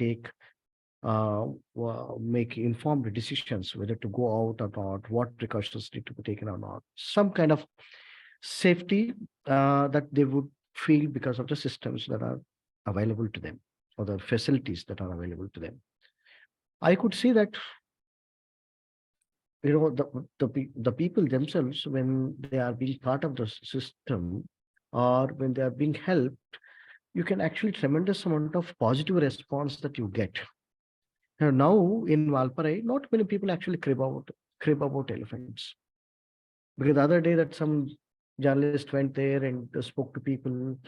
make informed decisions whether to go out or not, what precautions need to be taken or not, some kind of safety that they would feel because of the systems that are available to them or the facilities that are available to them. I could see that the people themselves, when they are being part of the system or when they are being helped, you can actually tremendous amount of positive response that you get. Now in Valparai, not many people actually crib about elephants. Because the other day that some journalist went there and spoke to people,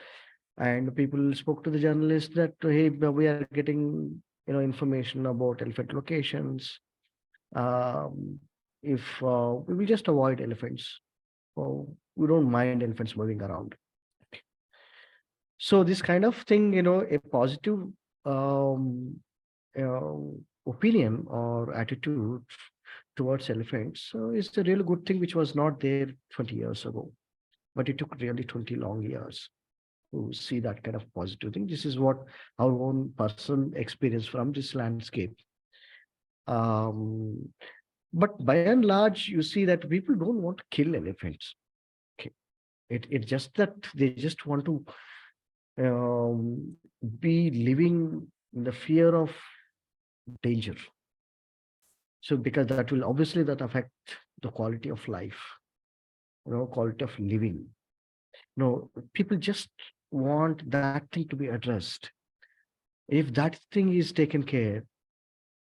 And people spoke to the journalist that, hey, we are getting, information about elephant locations. If we will just avoid elephants, we don't mind elephants moving around. So this kind of thing, a positive um, opinion or attitude towards elephants is a really good thing, which was not there 20 years ago. But it took really 20 long years to see that kind of positive thing. This is what our own personal experience from this landscape. Um, but by and large, you see that people don't want to kill elephants. Okay. It's just that they just want to be living in the fear of danger. So because that will obviously that affect the quality of life, quality of living. People just want that thing to be addressed. If that thing is taken care,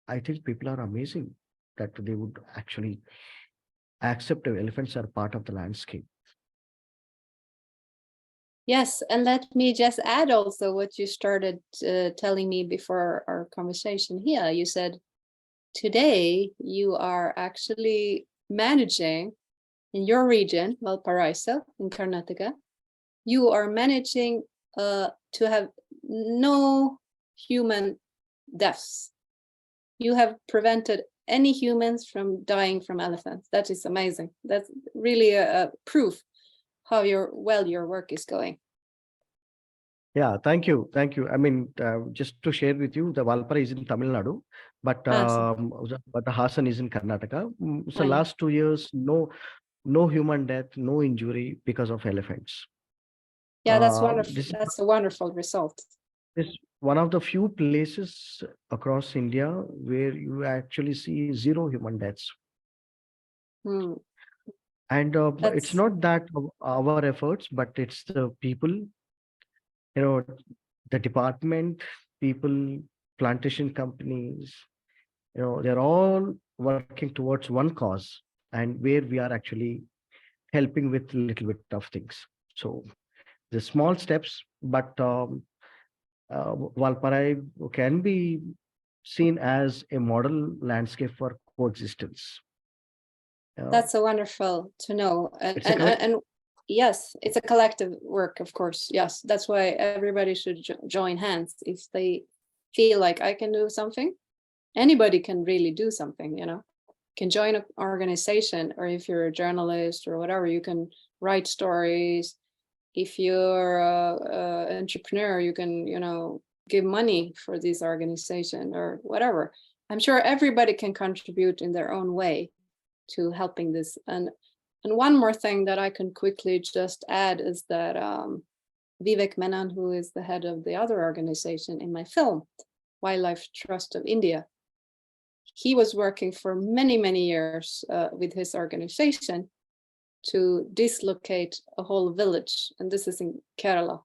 I think people are amazing that they would actually accept elephants are part of the landscape. Yes, and let me just add also what you started telling me before our conversation here. You said today you are actually managing in your region, Valparaiso in Karnataka, you are managing to have no human deaths. You have prevented any humans from dying from elephants. That is amazing. That's really a proof how your work is going. Yeah, thank you. I mean, just to share with you, the Valpara is in Tamil Nadu, but the Hassan is in Karnataka. So last 2 years, no human death, no injury because of elephants. Yeah, that's wonderful. That's a wonderful result. It's one of the few places across India where you actually see 0 human deaths. And it's not that our efforts, but it's the people, the department, people, plantation companies, they're all working towards one cause, and where we are actually helping with a little bit of things. So the small steps, but Valparai can be seen as a model landscape for coexistence. That's so wonderful to know. And yes, it's a collective work, of course. Yes, that's why everybody should join hands. If they feel like I can do something, anybody can really do something, can join an organization, or if you're a journalist or whatever, you can write stories. If you're an entrepreneur, you can, give money for this organization or whatever. I'm sure everybody can contribute in their own way to helping this. And one more thing that I can quickly just add is that Vivek Menon, who is the head of the other organization in my film, Wildlife Trust of India, he was working for many, many years with his organization to dislocate a whole village, and this is in Kerala.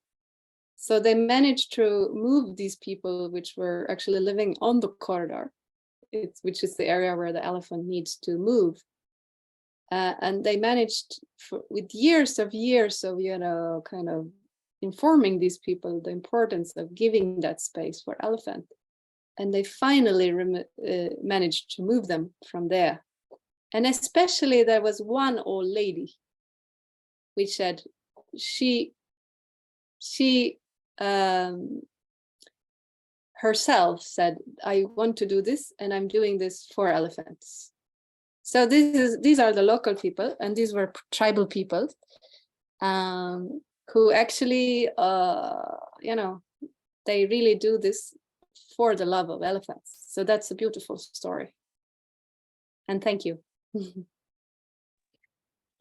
So they managed to move these people, which were actually living on the corridor, which is the area where the elephant needs to move. And they managed with years of, kind of informing these people the importance of giving that space for elephant. And they finally managed to move them from there. And especially there was one old lady, which said she herself said, I want to do this, and I'm doing this for elephants. So these are the local people, and these were tribal people who actually, they really do this for the love of elephants. So that's a beautiful story. And thank you.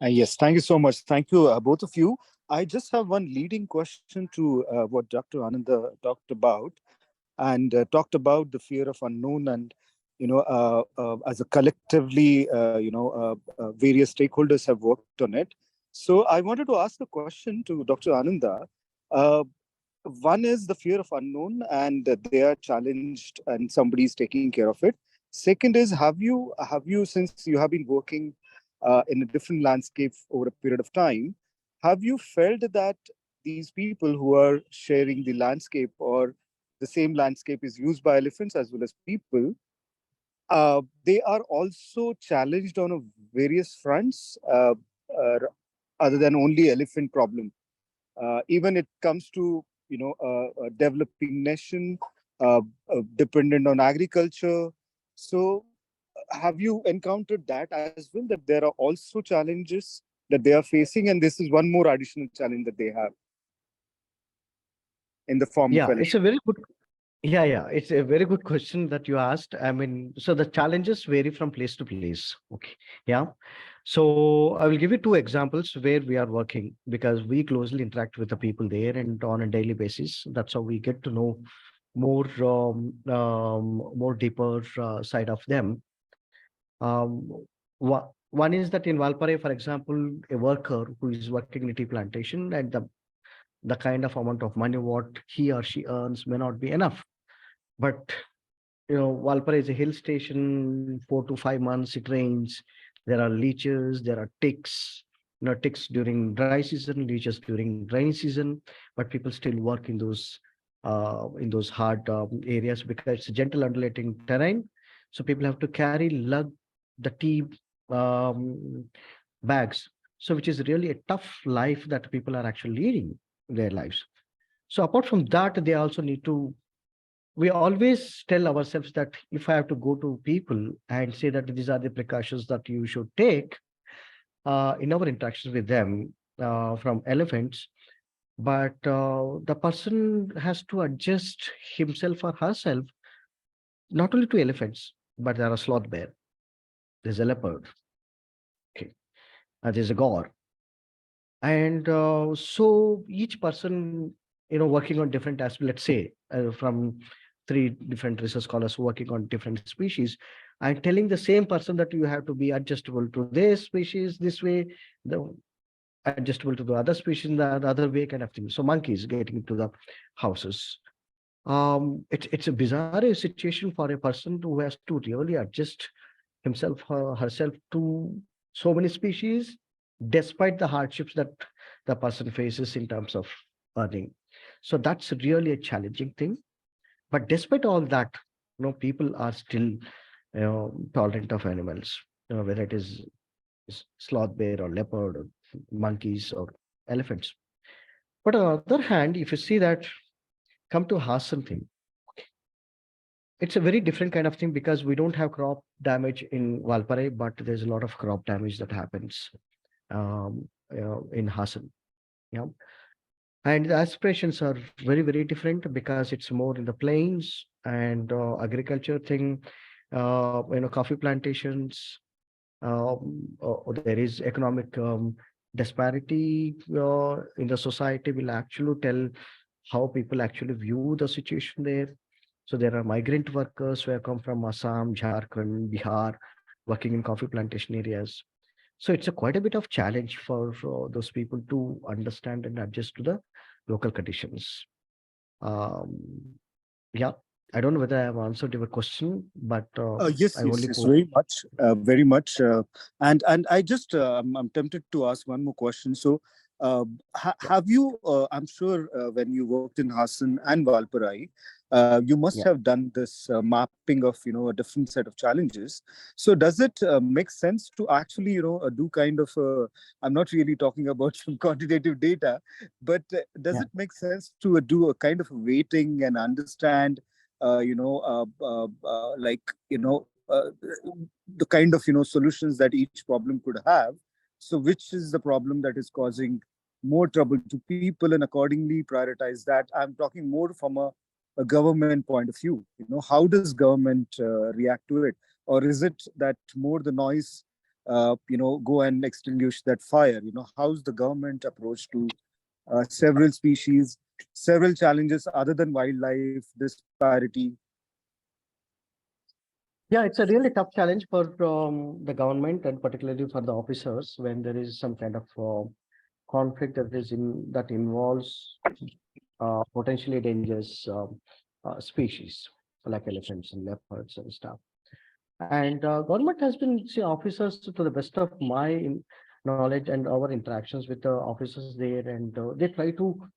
Yes, thank you so much. Thank you, both of you. I just have one leading question to what Dr. Ananda talked about, and talked about the fear of unknown, and as a collectively, various stakeholders have worked on it. So I wanted to ask a question to Dr. Ananda. One is the fear of unknown, and they are challenged, and somebody's taking care of it. Second is, have you, since you have been working in a different landscape over a period of time, have you felt that these people who are sharing the landscape, or the same landscape is used by elephants as well as people, they are also challenged on a various fronts, uh, other than only elephant problem. Even it comes to a developing nation, dependent on agriculture. So, have you encountered that as well? That there are also challenges that they are facing, and this is one more additional challenge that they have in the form of Yeah, it's elephant. a very good. Yeah, it's a very good question that you asked. I mean, so the challenges vary from place to place. Okay. Yeah. So I will give you two examples where we are working, because we closely interact with the people there and on a daily basis. That's how we get to know more, more deeper side of them. One is that in Valpare, for example, a worker who is working in a tea plantation, and the kind of amount of money what he or she earns may not be enough. But Valpara is a hill station, 4 to 5 months, it rains. There are leeches, there are ticks, ticks during dry season, leeches during rainy season, but people still work in those hard areas because it's a gentle undulating terrain. So people have to lug the tea um, bags. So which is really a tough life that people are actually leading in their lives. So apart from that, they also need to, we always tell ourselves that if I have to go to people and say that these are the precautions that you should take in our interactions with them from elephants, but the person has to adjust himself or herself not only to elephants, but there are sloth bear, there's a leopard, okay, there's a gaur, and so each person working on different aspects, let's say from three different research scholars working on different species, and telling the same person that you have to be adjustable to this species this way, the adjustable to the other species in the other way, kind of thing. So monkeys getting into the houses, it's a bizarre situation for a person who has to really adjust himself or herself to so many species, despite the hardships that the person faces in terms of earning. So that's really a challenging thing. But despite all that, people are still tolerant of animals, whether it is sloth bear or leopard or monkeys or elephants. But on the other hand, if you see that, come to Hassan thing, it's a very different kind of thing because we don't have crop damage in Valpare, but there's a lot of crop damage that happens in Hassan. Yeah. And the aspirations are very, very different because it's more in the plains and agriculture thing, coffee plantations. There is economic disparity in the society will actually tell how people actually view the situation there. So there are migrant workers who have come from Assam, Jharkhand, Bihar, working in coffee plantation areas. So it's a quite a bit of challenge for those people to understand and adjust to the local conditions. Um, yeah, I don't know whether I have answered your question, but Yes, I yes, only yes, hope. very much, very much. And I just I'm tempted to ask one more question. So, have you? I'm sure when you worked in Hassan and Valparai, you must Yeah. have done this mapping of a different set of challenges. So, does it make sense to actually do kind of? I'm not really talking about some quantitative data, but does Yeah. it make sense to do a kind of weighting and understand? Like the kind of solutions that each problem could have, so which is the problem that is causing more trouble to people, and accordingly prioritize that. I'm talking more from a government point of view. How does government react to it? Or is it that more the noise go and extinguish that fire? How's the government approach to several species, several challenges other than wildlife disparity? Yeah, it's a really tough challenge for the government and particularly for the officers when there is some kind of conflict that involves potentially dangerous species like elephants and leopards and stuff. And government has been, see, officers to the best of my knowledge and our interactions with the officers there, and they try to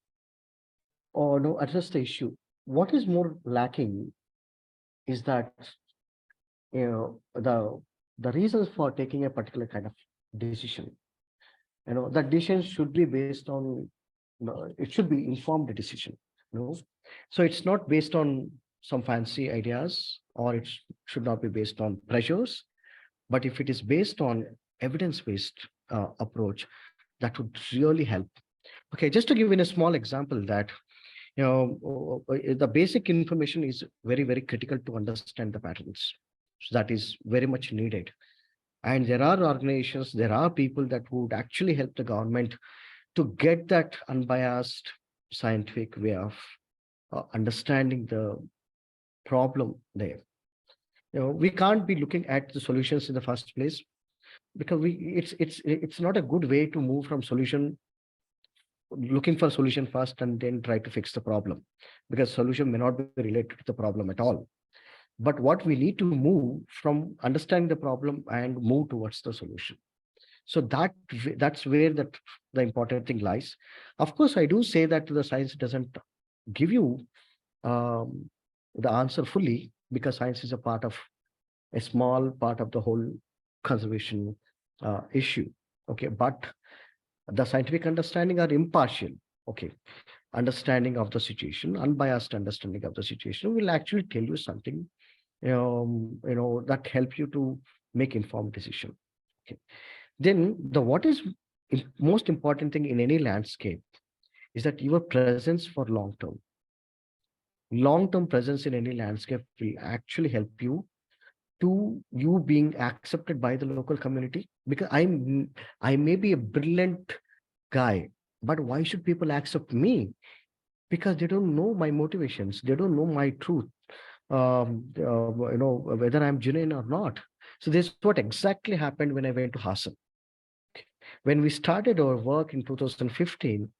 no, address the issue. What is more lacking is that the reasons for taking a particular kind of decision. That decision should be based on, it should be informed decision. So it's not based on some fancy ideas, or it should not be based on pressures. But if it is based on evidence-based approach, that would really help. Okay, just to give in a small example that the basic information is very, very critical to understand the patterns. So that is very much needed. And there are organizations, there are people that would actually help the government to get that unbiased scientific way of understanding the problem there. We can't be looking at the solutions in the first place, because it's not a good way to move from solution, looking for a solution first and then try to fix the problem, because solution may not be related to the problem at all. But what we need to move from understanding the problem and move towards the solution. So that's where the important thing lies. Of course, I do say that the science doesn't give you the answer fully, because science is a small part of the whole conservation issue. Okay, but the scientific understanding are impartial. Okay, understanding of the situation, unbiased understanding of the situation will actually tell you something, that help you to make informed decision. Okay. Then what is most important thing in any landscape is that your presence for long-term presence in any landscape will actually help you to you being accepted by the local community. Because I may be a brilliant guy, but why should people accept me? Because they don't know my motivations, they don't know my truth, whether I'm genuine or not. So this is what exactly happened when I went to Hassan. When we started our work in 2015,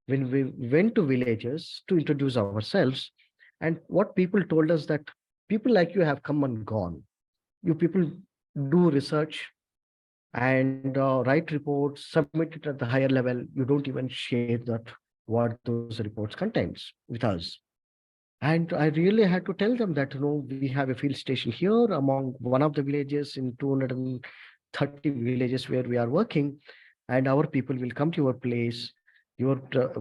when we went to villages to introduce ourselves, and what people told us that people like you have come and gone. You people do research and write reports, submit it at the higher level. You don't even share that what those reports contains with us. And I really had to tell them that, we have a field station here among one of the villages in 230 villages where we are working, and our people will come to your place, your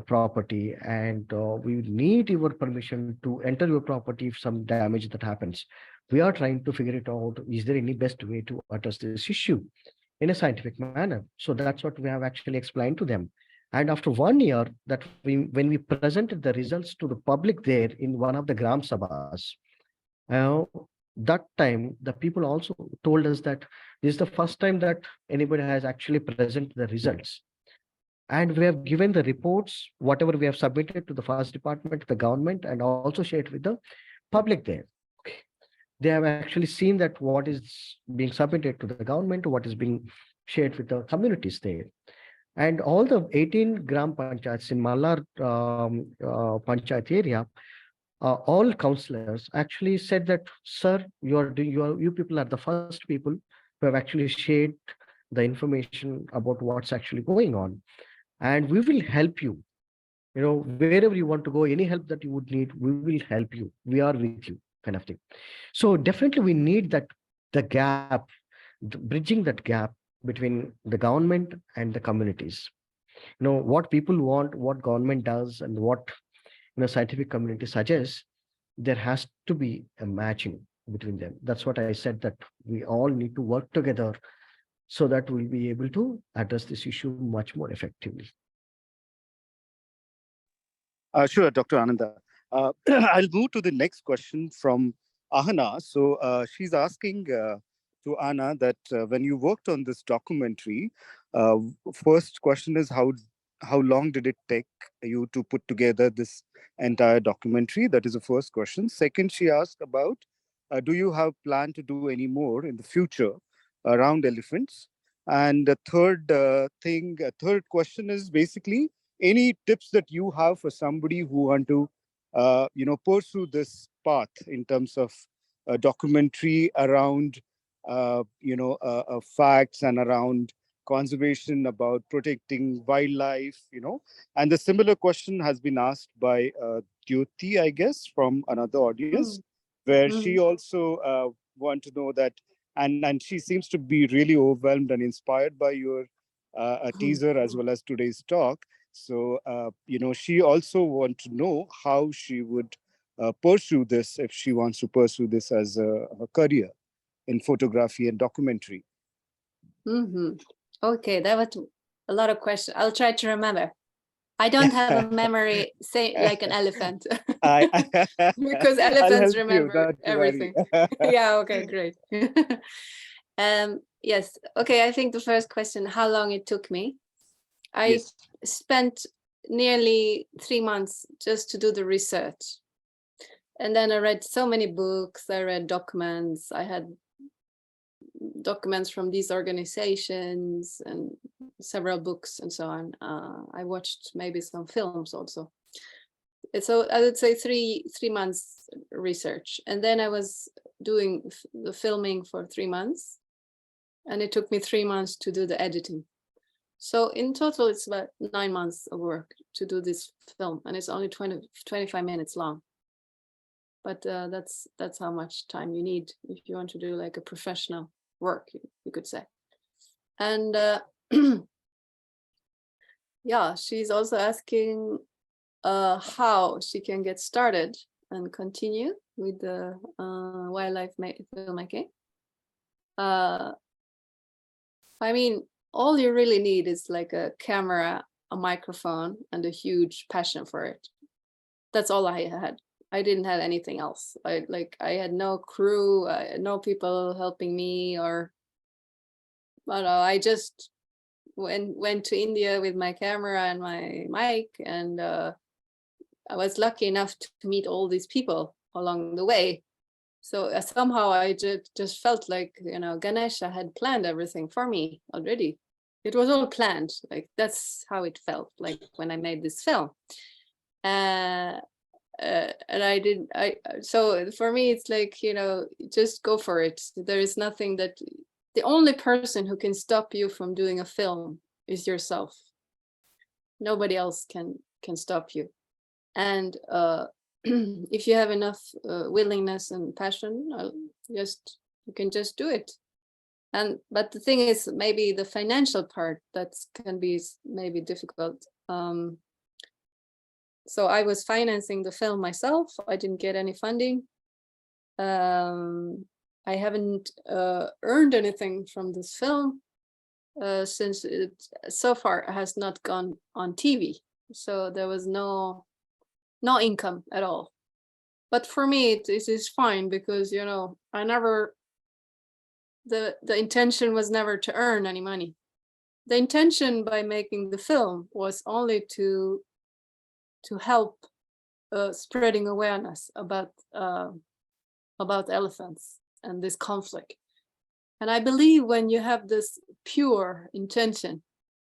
property, and we need your permission to enter your property if some damage that happens. We are trying to figure it out. Is there any best way to address this issue in a scientific manner? So that's what we have actually explained to them. And after 1 year, when we presented the results to the public there in one of the Gram Sabhas, that time the people also told us that this is the first time that anybody has actually presented the results. And we have given the reports, whatever we have submitted to the forest department, to the government, and also shared with the public there. Okay. They have actually seen that what is being submitted to the government, what is being shared with the communities there. And all the 18 Gram Panchayats in Mallar Panchayat area, all councillors actually said that, sir, you people are the first people who have actually shared the information about what's actually going on. And we will help you, wherever you want to go, any help that you would need, we will help you. We are with you, kind of thing. So definitely we need the gap, bridging that gap between the government and the communities. What people want, what government does, and what scientific community suggests, there has to be a matching between them. That's what I said, that we all need to work together so that we'll be able to address this issue much more effectively. Sure, Dr. Ananda. I'll move to the next question from Ahana. So she's asking to Anna that when you worked on this documentary, first question is how long did it take you to put together this entire documentary? That is the first question. Second, she asked about, do you have plan to do any more in the future around elephants? And the third question is basically any tips that you have for somebody who want to, pursue this path in terms of a documentary around, facts and around conservation, about protecting wildlife, and the similar question has been asked by Jyoti, I guess, from another audience, where she also want to know that, and she seems to be really overwhelmed and inspired by your teaser as well as today's talk. So, she also want to know how she would pursue this if she wants to pursue this as a career in photography and documentary. Okay, that was a lot of questions. I'll try to remember. I don't have a memory, say, like an elephant. Because elephants remember everything. Yeah, okay, great. Yes, okay, I think the first question, how long it took me. I spent nearly 3 months just to do the research. And then I read so many books, I read documents, I had documents from these organizations and several books and so on. I watched maybe some films also. So I would say three months research. And then I was doing the filming for 3 months. And it took me 3 months to do the editing. So in total, it's about 9 months of work to do this film. And it's only 25 minutes long. But that's how much time you need if you want to do like a professional work, you could say. And yeah, she's also asking how she can get started and continue with the wildlife filmmaking. I mean, all you really need is like a camera, a microphone, and a huge passion for it. That's all I had. I didn't have anything else. I had no crew, no people helping me, or I don't know. I just went to India with my camera and my mic, and I was lucky enough to meet all these people along the way. So somehow I just felt like, Ganesha had planned everything for me already. It was all planned. Like that's how it felt like when I made this film. And so for me, it's like, just go for it. There is nothing the only person who can stop you from doing a film is yourself. Nobody else can stop you. And if you have enough willingness and passion, you can just do it. But the thing is, maybe the financial part that can be maybe difficult. So I was financing the film myself. I didn't get any funding. I haven't earned anything from this film since it so far has not gone on TV. So there was no income at all. But for me, it is fine because, I never, the intention was never to earn any money. The intention by making the film was only to help spreading awareness about elephants and this conflict. And I believe when you have this pure intention,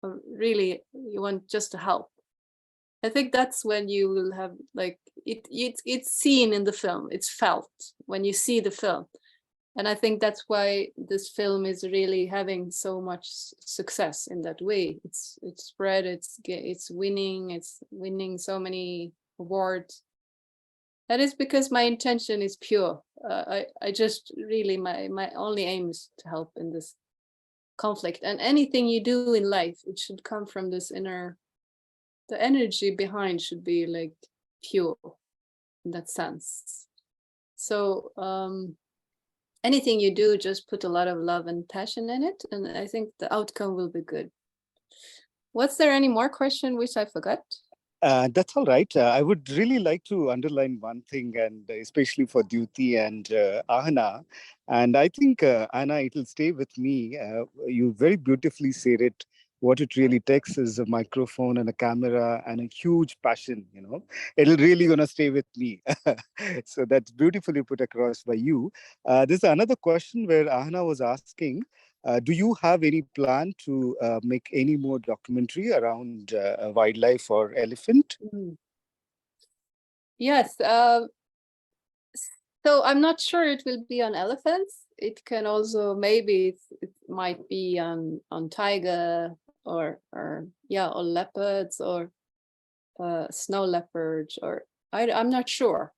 really you want just to help, I think that's when you will have it's seen in the film, it's felt when you see the film. And I think that's why this film is really having so much success in that way. It's spread, it's winning so many awards. That is because my intention is pure. I just really, my only aim is to help in this conflict. And anything you do in life, it should come from this inner, the energy behind should be like pure in that sense. So anything you do, just put a lot of love and passion in it, and I think the outcome will be good. Was there any more question which I forgot? That's all right. I would really like to underline one thing, and especially for Dyuti and Ahana. And I think, Anna, it'll stay with me. You very beautifully said it. What it really takes is a microphone and a camera and a huge passion, It'll really gonna stay with me. So that's beautifully put across by you. There's another question where Ahana was asking, do you have any plan to make any more documentary around wildlife or elephant? Yes. So I'm not sure it will be on elephants. It can also maybe might be on tiger or leopards or snow leopards, or I'm not sure.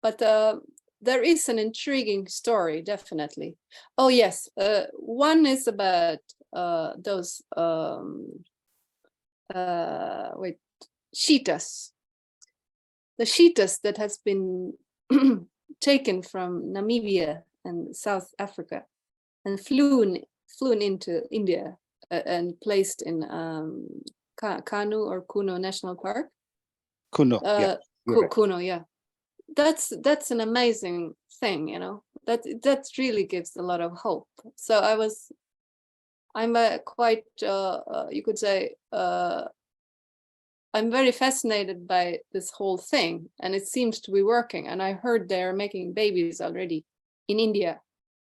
But there is an intriguing story, definitely. Oh yes, one is about those cheetahs. The cheetahs that has been taken from Namibia and South Africa and flown into India and placed in Kanu or Kuno National Park. Kuno, yeah. Right. Kuno, yeah. That's an amazing thing, you know. That really gives a lot of hope. So I'm quite you could say I'm very fascinated by this whole thing, and it seems to be working. And I heard they're making babies already in India,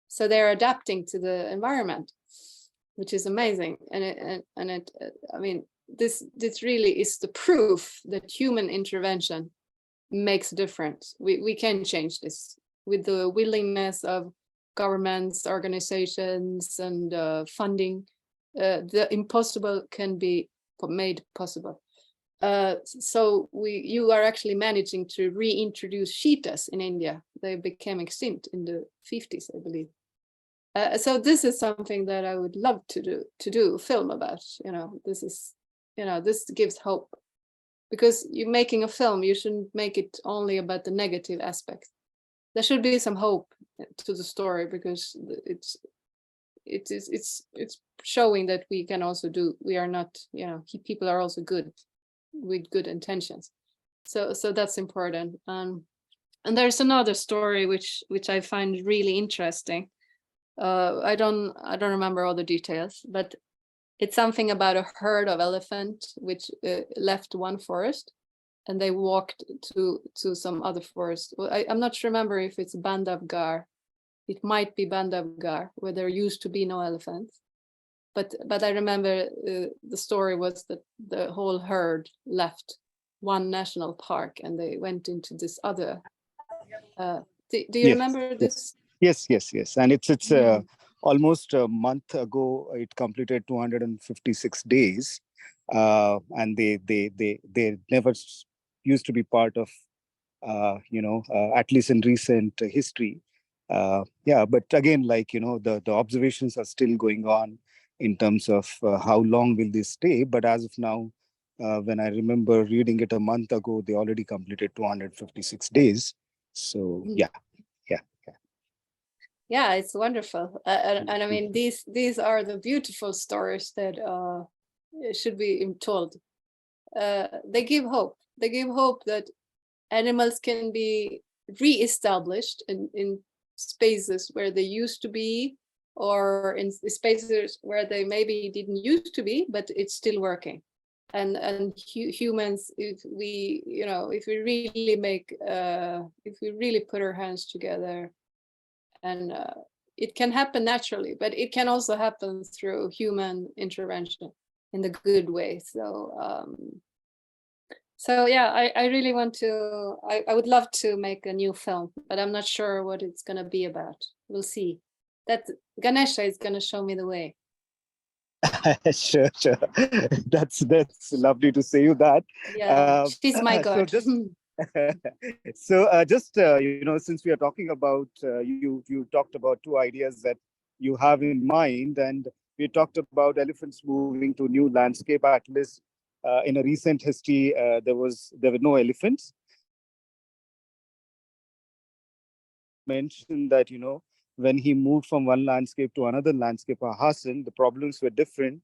so they're adapting to the environment, which is amazing. And I mean, this really is the proof that human intervention makes a difference. We can change this with the willingness of governments, organizations, and funding. The impossible can be made possible. So you are actually managing to reintroduce cheetahs in India. They became extinct in the 50s, I believe. So this is something that I would love to do a film about. You know, this gives hope, because you're making a film, you shouldn't make it only about the negative aspects. There should be some hope to the story, because it's showing that we can also do. We are not, you know, people are also good with good intentions. So that's important. And there's another story which I find really interesting. I don't remember all the details, but it's something about a herd of elephant which left one forest and they walked to some other forest. Well, I'm not sure, remember if it's Bandhavgarh. It might be Bandhavgarh, where there used to be no elephants. But I remember the story was that the whole herd left one national park and they went into this other. Do you remember this? Yes. And it's almost a month ago. It completed 256 days, and they never used to be part of at least in recent history. But again, like, you know, the observations are still going on in terms of how long will they stay. But as of now, when I remember reading it a month ago, they already completed 256 days. So yeah, it's wonderful. And I mean, these are the beautiful stories that should be told. They give hope. They give hope that animals can be re-established in spaces where they used to be, or in spaces where they maybe didn't used to be, but it's still working. And humans, if we really put our hands together, and it can happen naturally, but it can also happen through human intervention in the good way. So yeah, I really want to, I would love to make a new film, but I'm not sure what it's going to be about. We'll see. That Ganesha is going to show me the way. Sure. That's lovely to say you that. Yeah, she's my god. Since we are talking about, you talked about two ideas that you have in mind, and we talked about elephants moving to new landscape. At least in a recent history, there were no elephants. Mentioned that, you know, when he moved from one landscape to another landscape, Hassan, the problems were different.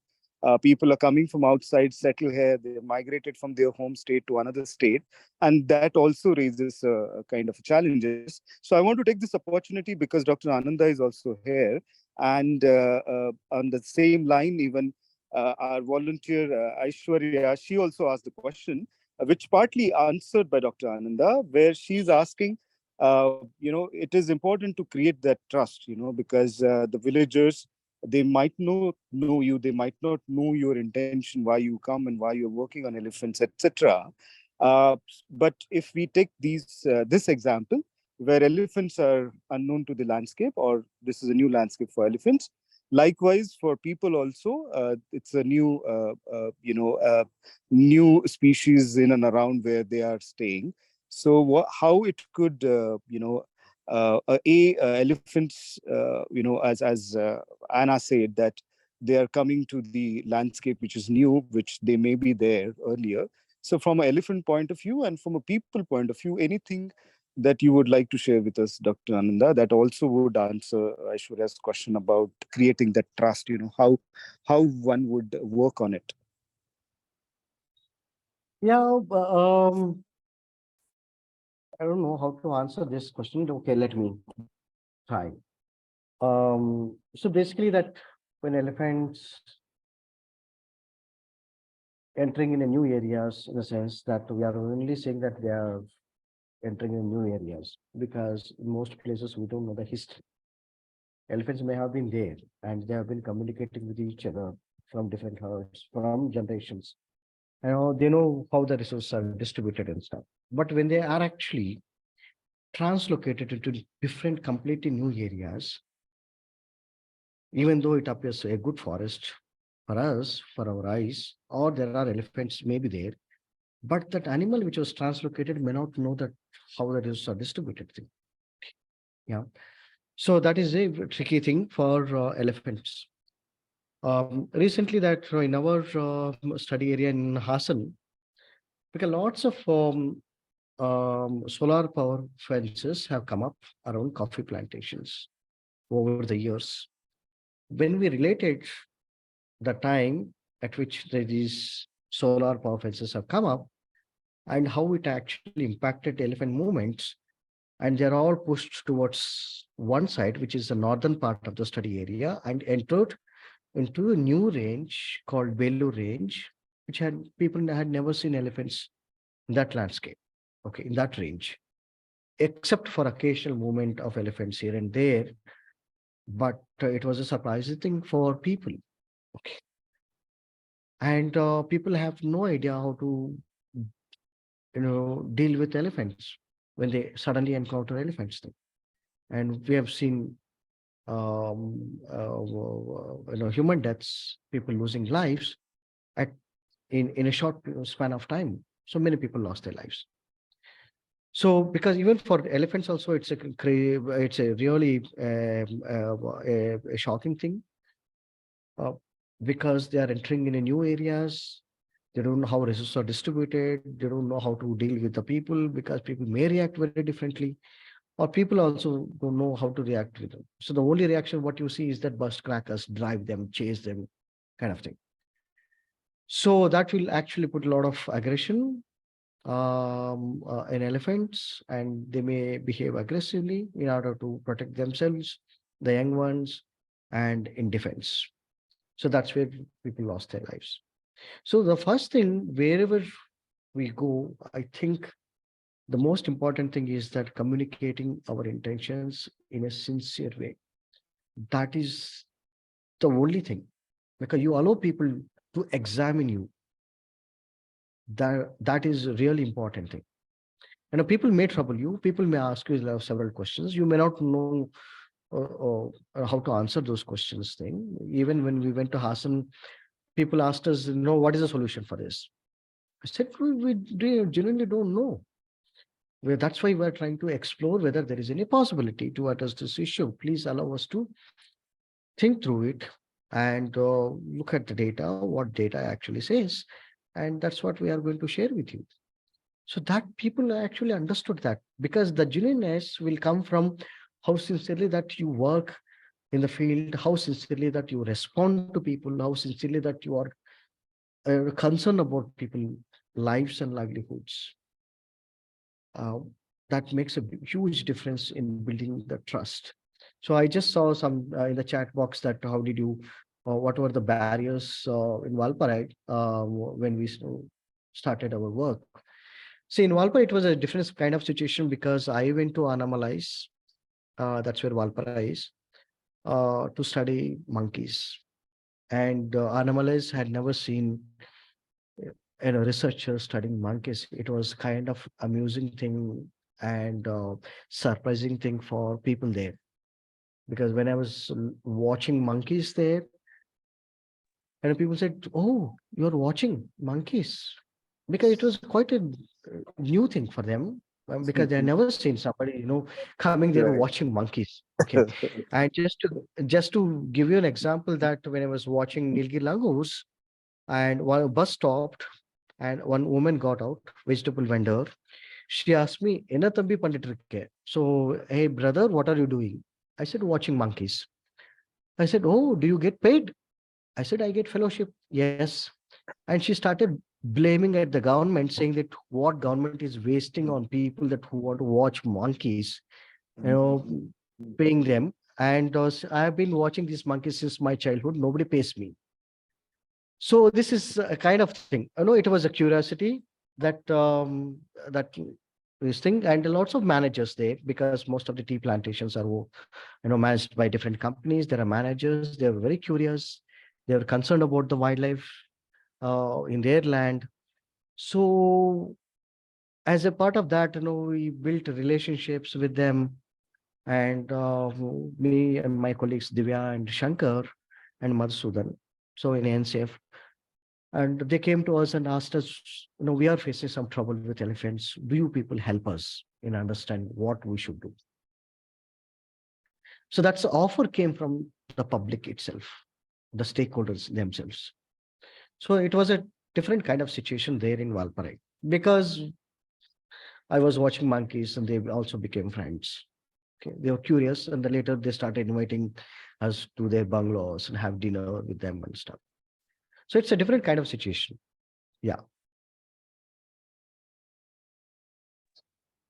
People are coming from outside, settle here, they migrated from their home state to another state, and that also raises kind of challenges. So I want to take this opportunity, because Dr. Ananda is also here, and on the same line, even our volunteer Aishwarya, she also asked the question, which partly answered by Dr. Ananda, where she's asking, it is important to create that trust, because the villagers, they might not know you, they might not know your intention, why you come and why you're working on elephants, etc. But if we take this example, where elephants are unknown to the landscape, or this is a new landscape for elephants, Likewise, for people also, it's a new, new species in and around where they are staying. So how it could, elephants, as Anna said, that they are coming to the landscape which is new, which they may be there earlier. So from an elephant point of view and from a people point of view, anything that you would like to share with us, Dr. Ananda, that also would answer Aishwarya's question about creating that trust, how one would work on it. Yeah, I don't know how to answer this question. Okay, let me try. So basically that when elephants entering in a new areas, in the sense that we are only saying that they are entering in new areas, because in most places we don't know the history. Elephants may have been there and they have been communicating with each other from different herds, from generations. They know how the resources are distributed and stuff. But when they are actually translocated into different, completely new areas, even though it appears a good forest for us, for our eyes, or there are elephants maybe there, but that animal which was translocated may not know that how the resources are distributed. Yeah. So that is a tricky thing for elephants. Recently, that in our study area in Hassan, because lots of solar power fences have come up around coffee plantations over the years. When we related the time at which these solar power fences have come up and how it actually impacted elephant movements, and they're all pushed towards one side, which is the northern part of the study area, and entered into a new range called Belur Range, which had people had never seen elephants in that landscape, okay, in that range, except for occasional movement of elephants here and there. But it was a surprising thing for people, okay, and people have no idea how to, deal with elephants when they suddenly encounter elephants. And we have seen human deaths, people losing lives at in a short span of time. So many people lost their lives. So because even for elephants also, it's a really a shocking thing, uh, because they are entering in a new areas. They don't know how resources are distributed. They don't know how to deal with the people, because people may react very differently, or people also don't know how to react with them. So the only reaction what you see is that burst crackers, drive them, chase them, kind of thing. So that will actually put a lot of aggression in elephants, and they may behave aggressively in order to protect themselves, the young ones, and in defense. So that's where people lost their lives. So the first thing, wherever we go, I think the most important thing is that communicating our intentions in a sincere way. That is the only thing, because you allow people to examine you. That is a really important thing. People may trouble you. People may ask you several questions. You may not know how to answer those questions. Even when we went to Hassan, people asked us, what is the solution for this? I said, we genuinely don't know. That's why we're trying to explore whether there is any possibility to address this issue. Please allow us to think through it and look at the data, what data actually says. And that's what we are going to share with you. So that people actually understood that, because the genuineness will come from how sincerely that you work in the field, how sincerely that you respond to people, how sincerely that you are concerned about people's lives and livelihoods. That makes a huge difference in building the trust. So I just saw some in the chat box that how did you, what were the barriers in Valparaiso when we started our work. See, in Valparaiso, it was a different kind of situation, because I went to Annamalais, that's where Valparaiso is, to study monkeys. And Annamalais had never seen researcher studying monkeys. It was kind of amusing thing and surprising thing for people there. because when I was watching monkeys there, and people said, "Oh, you're watching monkeys," because it was quite a new thing for them, because they had never seen somebody, coming there Right. watching monkeys. Okay, and just to give you an example, that when I was watching Nilgiri Langurs, and one bus stopped, and one woman got out, vegetable vendor. She asked me, "Enna thambi panditirke?" So, "Hey brother, what are you doing?" I said, "Watching monkeys." I said, "Oh, do you get paid?" I said, "I get fellowship." Yes. And she started blaming at the government, saying that what government is wasting on people that who want to watch monkeys, paying them. And I've been watching these monkeys since my childhood. Nobody pays me. So this is a kind of thing. It was a curiosity that this thing, and lots of managers there, because most of the tea plantations are managed by different companies. There are managers. They are very curious. They are concerned about the wildlife in their land. So as a part of that, we built relationships with them, and me and my colleagues Divya and Shankar and Madhusudan. So in NCF, and they came to us and asked us, we are facing some trouble with elephants. Do you people help us in understand what we should do? So that's the offer came from the public itself, the stakeholders themselves. So it was a different kind of situation there in Valparai, because I was watching monkeys and they also became friends. Okay. They were curious, and then later they started inviting us to their bungalows and have dinner with them and stuff. So it's a different kind of situation. Yeah.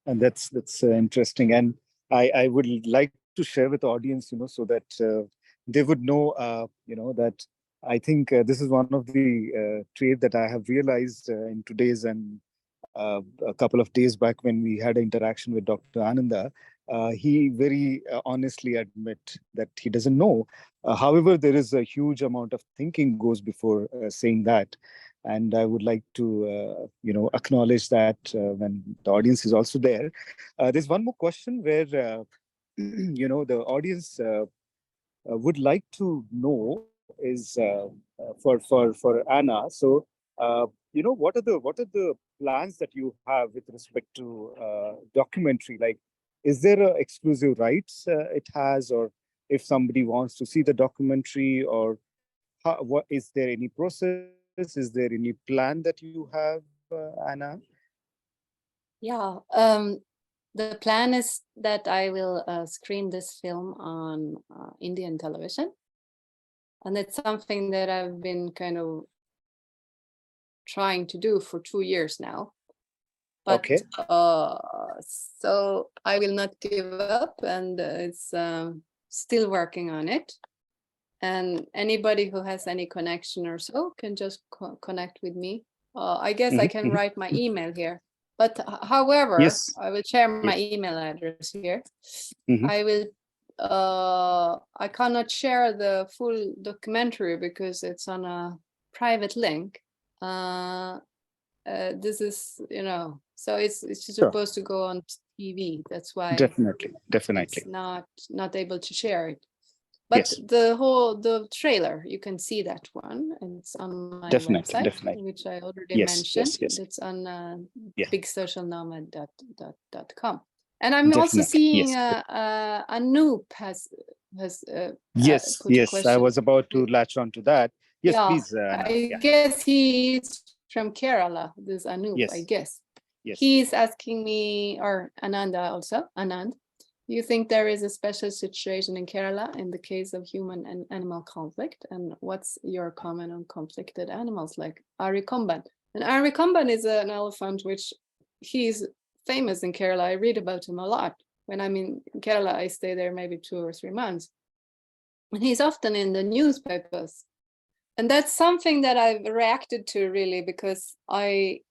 And that's interesting. And I would like to share with the audience, so that they would know, that I think this is one of the trait that I have realized in today's, and a couple of days back when we had an interaction with Dr. Ananda. He very honestly admit that he doesn't know. However, there is a huge amount of thinking goes before saying that. And I would like to, acknowledge that when the audience is also there. There's one more question where, the audience would like to know is for Anna. So, what are the plans that you have with respect to documentary? Like, is there a exclusive rights it has, or if somebody wants to see the documentary, or what is there any process? Is there any plan that you have, Anna? Yeah, the plan is that I will screen this film on Indian television. And it's something that I've been kind of trying to do for 2 years now. But Okay. so I will not give up, and it's still working on it. And anybody who has any connection or so can just connect with me. I guess I can write my email here. But however, Yes. I will share my email address here. I will. I cannot share the full documentary because it's on a private link. This is, so it's supposed to go on TV. That's why Definitely. it's not able to share it. But Yes. the trailer, you can see that one. And it's on my website, which I already mentioned. Yes. It's on Yeah. bigsocialnomad.com. And I'm also seeing Anoop has yes, put a question. I was about to latch on to that. Yes, please. Anna. I guess he's from Kerala, this Anoop, Yes. I guess. Yes. He's asking me, or Ananda also, Anand, do you think there is a special situation in Kerala in the case of human and animal conflict? And what's your comment on conflicted animals like Arikomban? And Arikomban is an elephant which he's famous in Kerala. I read about him a lot. When I'm in Kerala, I stay there maybe 2 or 3 months. And he's often in the newspapers. And that's something that I've reacted to really, because I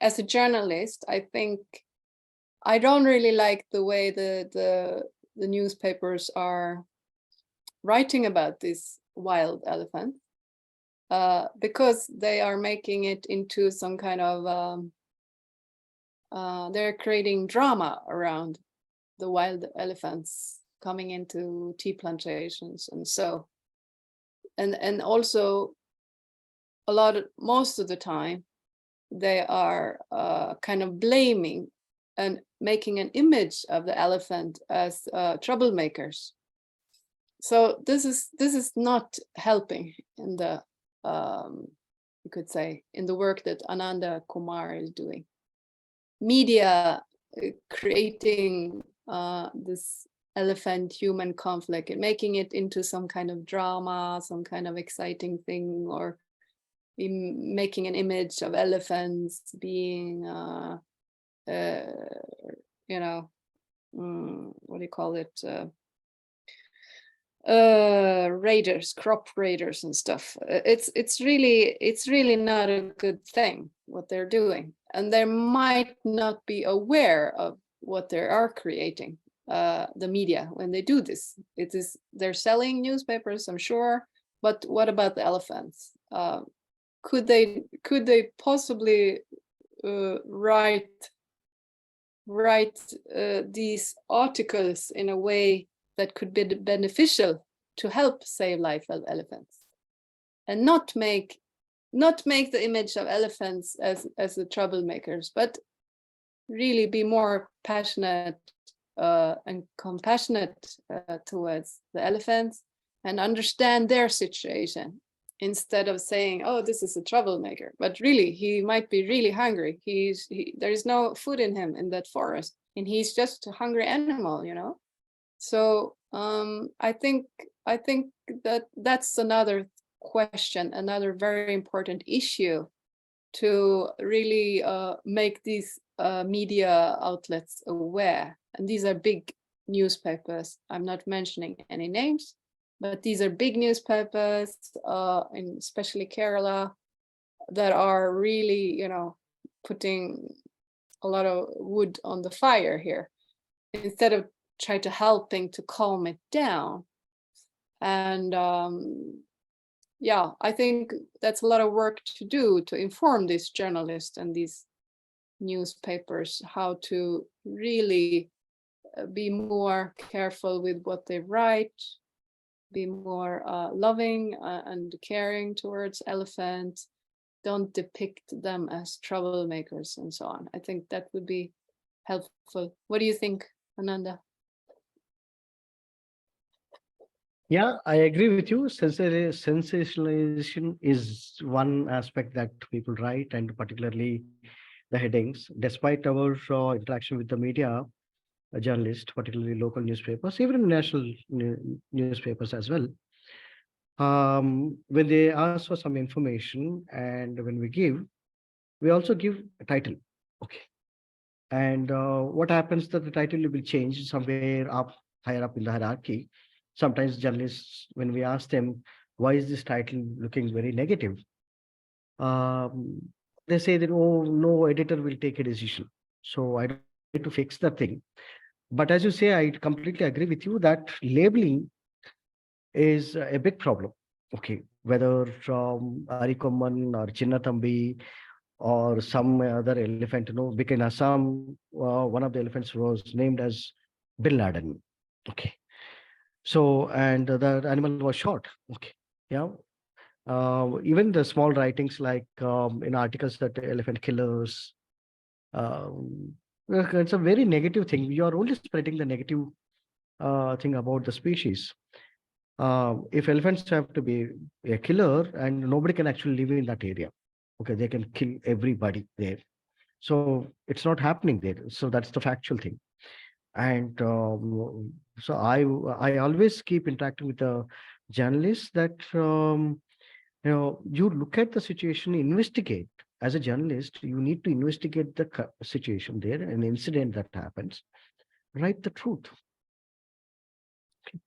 as a journalist, I think I don't really like the way the newspapers are writing about this wild elephant, because they are making it into some kind of they're creating drama around the wild elephants coming into tea plantations and so. And also most of the time, they are kind of blaming and making an image of the elephant as troublemakers. So this is not helping in the you could say in the work that Anand Kumar is doing. Media creating this elephant-human conflict and making it into some kind of drama, some kind of exciting thing, or making an image of elephants being, you know, what do you call it? Raiders, crop raiders and stuff. It's really not a good thing what they're doing, and they might not be aware of what they are creating. The media when they do this, they're selling newspapers, I'm sure, but what about the elephants? Could they possibly write these articles in a way that could be beneficial to help save life of elephants, and not make the image of elephants as the troublemakers, but really be more passionate and compassionate towards the elephants and understand their situation, instead of saying, oh, this is a troublemaker, but really he might be really hungry. There is no food in him in that forest, and he's just a hungry animal, you know. So I think that's another question, another very important issue to really make these media outlets aware. And these are big newspapers. I'm not mentioning any names, but these are big newspapers, in especially Kerala, that are really, you know, putting a lot of wood on the fire here, instead of try to helping to calm it down. And yeah, I think that's a lot of work to do to inform these journalists and these newspapers how to really be more careful with what they write, be more loving and caring towards elephants, don't depict them as troublemakers and so on. I think that would be helpful. What do you think, Ananda? Yeah, I agree with you. Sensationalization is one aspect that people write, and particularly the headings. Despite our interaction with the media, journalists, particularly local newspapers, even national newspapers as well, when they ask for some information, and when we also give a title. Okay. And what happens that the title will change somewhere up higher up in the hierarchy. Sometimes journalists, when we ask them, why is this title looking very negative? They say that, oh, no editor will take a decision. So I don't need to fix the thing. But as you say, I completely agree with you that labeling is a big problem. Okay, whether from Arikomman or Chinnathambi or some other elephant, you know, because in Assam, one of the elephants was named as Bin Laden. Okay. So, and the animal was shot. Okay. Yeah. Even the small writings like in articles that elephant killers, it's a very negative thing. You are only spreading the negative thing about the species. If elephants have to be a killer, and nobody can actually live in that area. Okay, they can kill everybody there. So it's not happening there. So that's the factual thing. And so I always keep interacting with the journalists that you look at the situation, investigate. As a journalist, you need to investigate the situation there, an incident that happens, write the truth. Okay.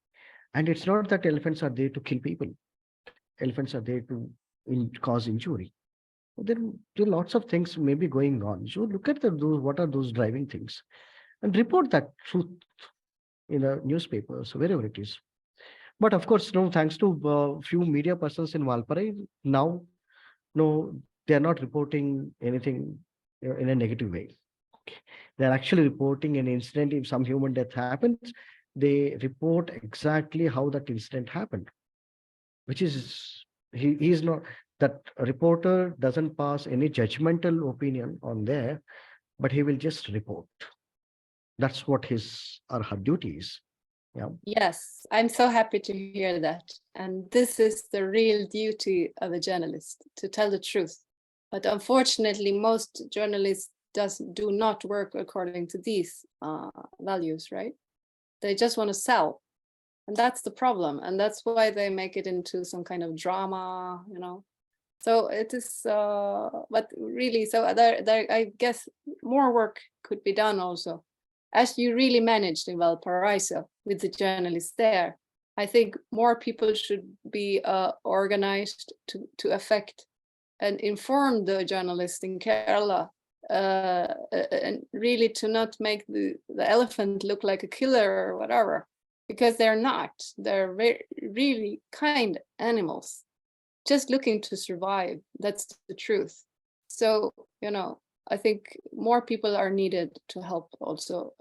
And it's not that elephants are there to kill people. Elephants are there to cause injury. There are lots of things maybe going on. So look at those, what are those driving things, and report that truth in the newspapers, wherever it is. But of course, no, thanks to few media persons in Valparai, now, no, they are not reporting anything in a negative way. Okay. They're actually reporting an incident. If some human death happens, they report exactly how that incident happened, which is he is not, that reporter doesn't pass any judgmental opinion on there, but he will just report. That's what his or her duty is. Yeah. Yes, I'm so happy to hear that. And this is the real duty of a journalist, to tell the truth. But unfortunately, most journalists do not work according to these values, right? They just want to sell. And that's the problem. And that's why they make it into some kind of drama, you know. So it is, but really, so there, I guess more work could be done also. As you really managed in Valparaiso with the journalists there, I think more people should be organized to affect and inform the journalists in Kerala, and really to not make the elephant look like a killer or whatever, because they're not. They're really kind animals, just looking to survive. That's the truth. So, you know, I think more people are needed to help also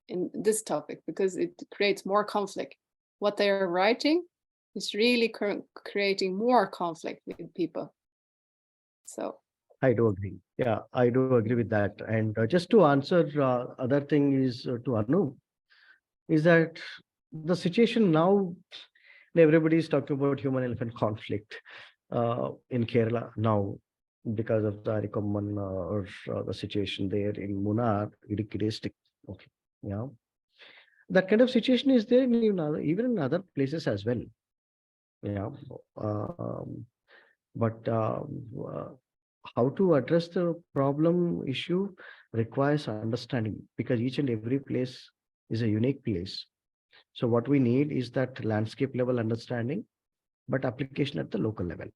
in this topic, because it creates more conflict. What they are writing is really creating more conflict with people. So I do agree. Yeah, I do agree with that. And just to answer, other thing is to Anu, is that the situation now, everybody is talking about human elephant conflict in Kerala now because of the Arikomman or the situation there in Munnar, Idukki district. Okay, yeah, that kind of situation is there even in other places as well. Yeah, but how to address the problem issue requires understanding, because each and every place is a unique place. So what we need is that landscape level understanding, but application at the local level.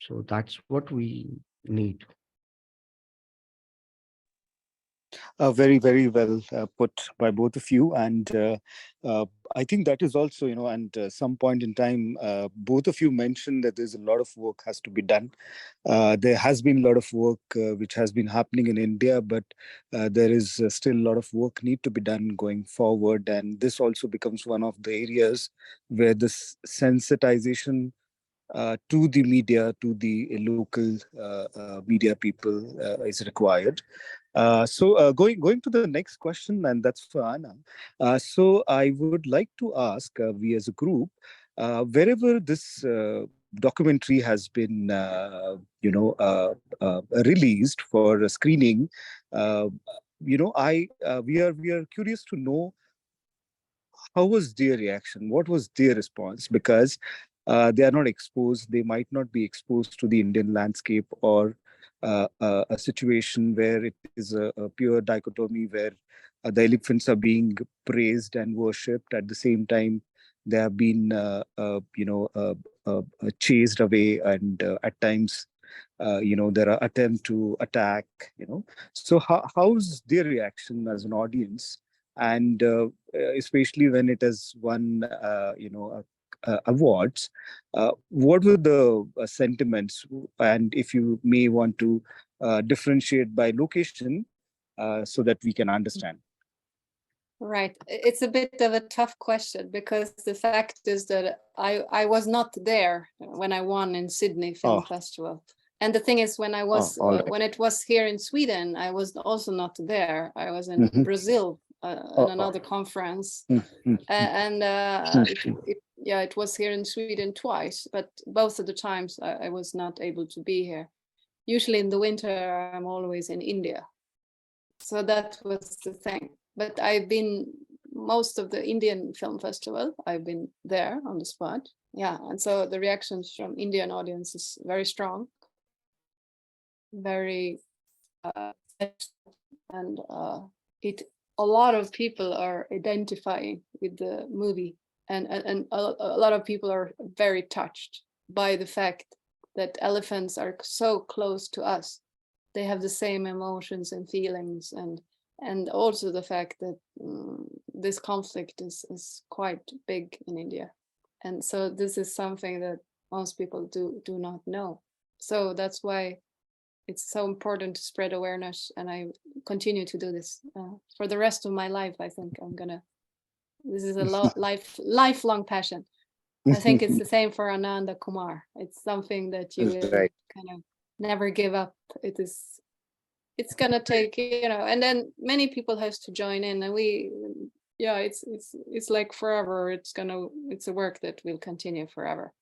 So that's what we need. Very, very well put by both of you. And I think that is also, and some point in time, both of you mentioned that there's a lot of work has to be done. There has been a lot of work which has been happening in India, but there is still a lot of work need to be done going forward. And this also becomes one of the areas where this sensitization to the media, to the local media people is required. So going to the next question, and that's for Anna. So I would like to ask, we as a group, wherever this documentary has been, released for a screening, we are curious to know how was their reaction, what was their response, because they are not exposed, they might not be exposed to the Indian landscape, or a situation where it is a pure dichotomy where the elephants are being praised and worshipped. At the same time, they have been chased away, and at times there are attempts to attack. So how's their reaction as an audience, and especially when it has won awards, what were the sentiments? And if you may want to differentiate by location, so that we can understand. right, it's a bit of a tough question, because the fact is that I was not there when I won in Sydney Film Festival. And the thing is, when I was when it was here in Sweden, I was also not there. I was in Brazil in another conference, and it was here in Sweden twice, but both of the times I was not able to be here. Usually in the winter, I'm always in India. So that was the thing. But I've been most of the Indian Film Festival, I've been there on the spot. Yeah, and so the reactions from Indian audience is very strong, very and a lot of people are identifying with the movie, and a lot of people are very touched by the fact that elephants are so close to us. They have the same emotions and feelings, and also the fact that this conflict is quite big in India. And so this is something that most people do not know. So that's why it's so important to spread awareness, and I continue to do this for the rest of my life. I think I'm gonna This is a lifelong passion. I think it's the same for Anand Kumar. It's something that you will Right. kind of never give up. It's gonna take, and then many people has to join in, and it's like forever. It's a work that will continue forever.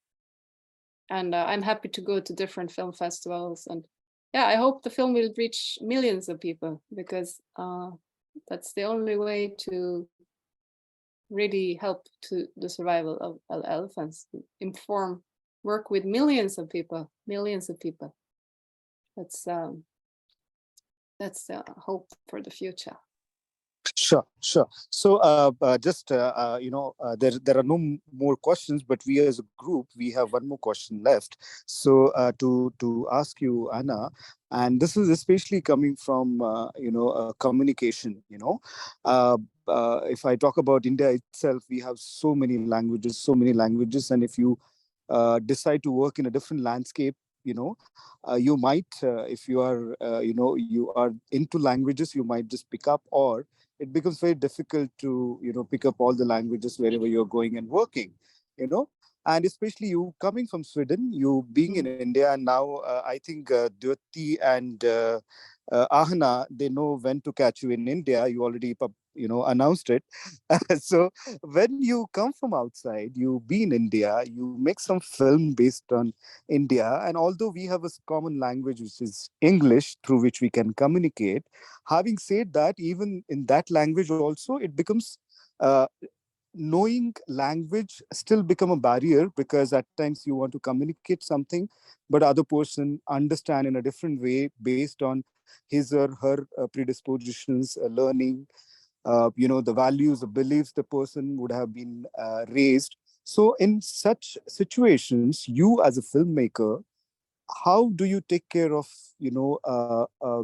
And I'm happy to go to different film festivals, and I hope the film will reach millions of people, because that's the only way to really help to the survival of elephants. Work with millions of people. That's the hope for the future. Sure. So there are no more questions, but we as a group, we have one more question left. So to ask you, Anna, and this is especially coming from communication. If I talk about India itself, we have so many languages, and if you decide to work in a different landscape, you might, if you are you are into languages, you might just pick up, or it becomes very difficult to pick up all the languages wherever you're going and working, and especially you coming from Sweden, you being in India, and now I think Dhyoti and Ahana, they know when to catch you in India. You already announced it. So when you come from outside, you be in India, you make some film based on India, and although we have a common language, which is English, through which we can communicate, having said that, even in that language also, it becomes knowing language still become a barrier, because at times you want to communicate something, but other person understand in a different way based on his or her predispositions, learning, the values, the beliefs the person would have been raised. So in such situations, you as a filmmaker, how do you take care of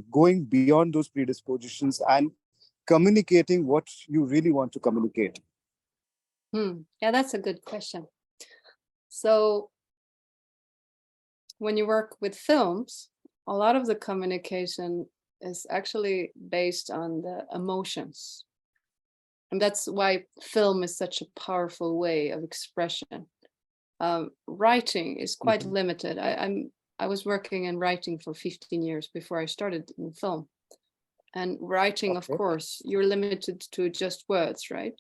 going beyond those predispositions and communicating what you really want to communicate? Yeah, that's a good question. So when you work with films, a lot of the communication is actually based on the emotions. And that's why film is such a powerful way of expression. Writing is quite limited. I was working in writing for 15 years before I started in film. And writing, of course, you're limited to just words, right?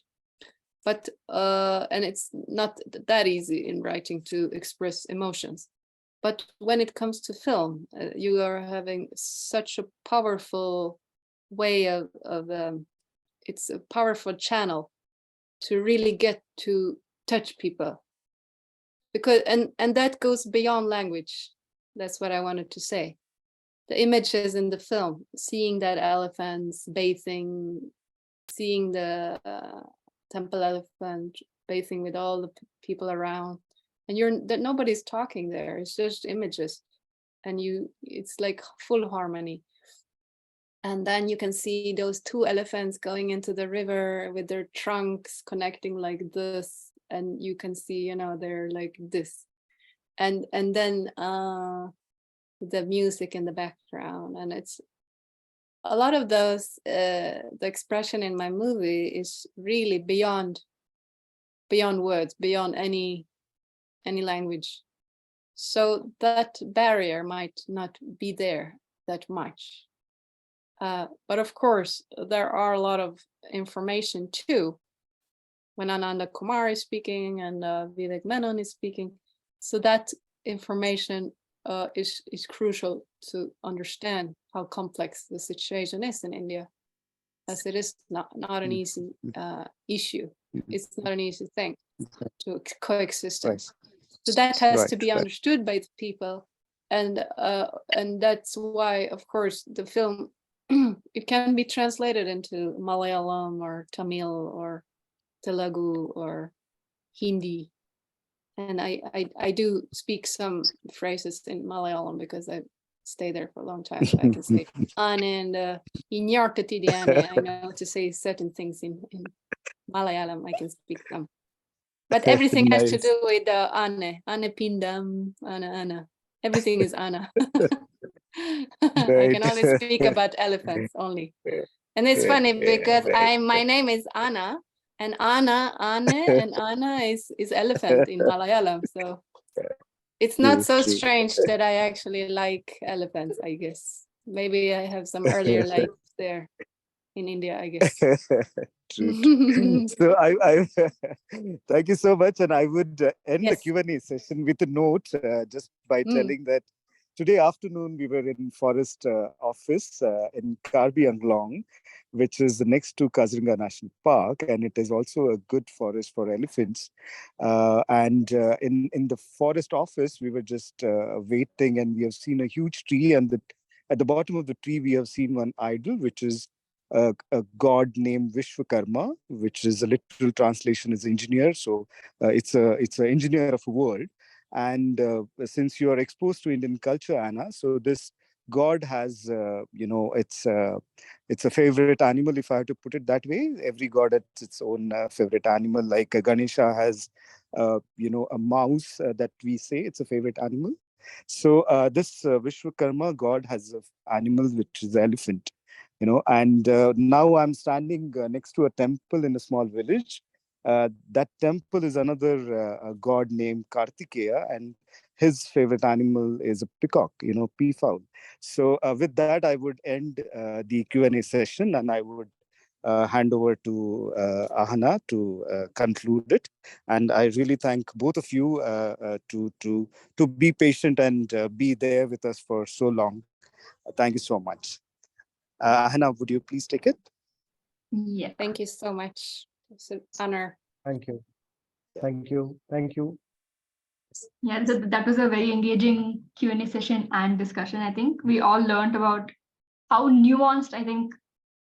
But and it's not that easy in writing to express emotions. But when it comes to film, you are having such a powerful way of it's a powerful channel to really get to touch people. Because and that goes beyond language. That's what I wanted to say. The images in the film, seeing that elephants bathing, seeing the temple elephant bathing with all the people around, and nobody's talking there. It's just images, and it's like full harmony. And then you can see those two elephants going into the river with their trunks connecting like this, and you can see, they're like this, and then the music in the background, and it's a lot of those. The expression in my movie is really beyond words, beyond any language. So that barrier might not be there that much. But of course, there are a lot of information too, when Anand Kumar is speaking and Vivek Menon is speaking. So that information is crucial to understand how complex the situation is in India, as it is not an easy issue. It's not an easy thing to coexistence. So that has to be understood by the people, and that's why, of course, the film it can be translated into Malayalam or Tamil or Telugu or Hindi. And I do speak some phrases in Malayalam because I stayed there for a long time. So I can say Anand I know to say certain things in Malayalam. I can speak them. But everything has to do with Anne Pindam, Anna. Everything is Anna. I can only speak about elephants only. And it's funny because my name is Anna, And Anna is elephant in Malayalam. So it's not so True. strange that I actually like elephants, I guess. Maybe I have some earlier life there in India, I guess. True. So I thank you so much, and I would end the Yes. Q&A session with a note, just by telling that today afternoon we were in forest office in Karbi Anglong, which is next to Kaziranga National Park, and it is also a good forest for elephants. And in the forest office, we were just waiting, and we have seen a huge tree, and at the bottom of the tree we have seen one idol, which is a god named Vishwakarma, which is a literal translation is engineer. So it's an engineer of a world. And since you are exposed to Indian culture, Anna, so this god has, it's a favorite animal, if I have to put it that way. Every god has its own favorite animal. Like Ganesha has, a mouse that we say it's a favorite animal. So this Vishwakarma god has an animal which is the elephant. And now I'm standing next to a temple in a small village. That temple is another god named Kartikeya, and his favorite animal is a peacock, peafowl. So with that, I would end the Q&A session, and I would hand over to Ahana to conclude it. And I really thank both of you to be patient and be there with us for so long. Thank you so much. Ahana, would you please take it? Yeah. Thank you so much. It's an honor. Thank you. Thank you. Thank you. Yeah, so that was a very engaging Q&A session and discussion. I think we all learned about how nuanced I think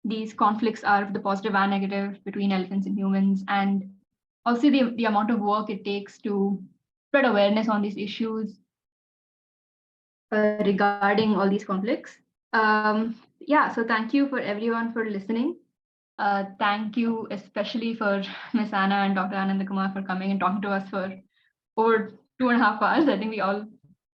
these conflicts are, the positive and negative between elephants and humans, and also the amount of work it takes to spread awareness on these issues regarding all these conflicts. Yeah, so thank you for everyone for listening. Thank you especially for Miss Anna and Dr. Anand Kumar for coming and talking to us for over 2.5 hours. I think we all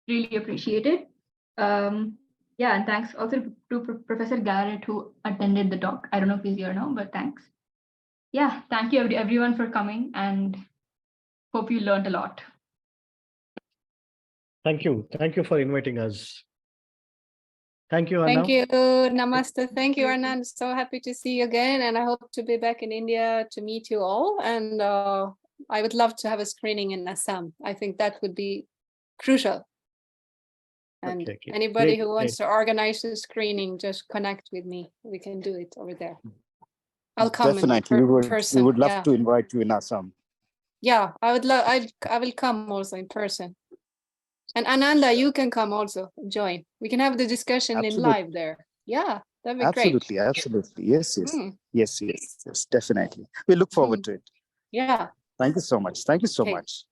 really appreciate it. Yeah, and thanks also to Professor Garrett who attended the talk. I don't know if he's here now, but thanks. Yeah, thank you everyone for coming, and hope you learned a lot. Thank you. Thank you for inviting us. Thank you, Anna. Thank you. Namaste. Thank you, Anand. So happy to see you again. And I hope to be back in India to meet you all. And I would love to have a screening in Assam. I think that would be crucial. And Okay. anybody Great, who wants great. to organize a screening, just connect with me. We can do it over there. I'll come Definitely. in We person. would love Yeah. to invite you in Assam. Yeah, I would love. I will come also in person. And Ananda, you can come also join. We can have the discussion in Absolutely. live there. Yeah, that'd be Absolutely. Absolutely. Yes, yes. great. Yes, yes, yes. Definitely. We look forward to it. Yeah. Thank you so much. Thank you so Okay. much.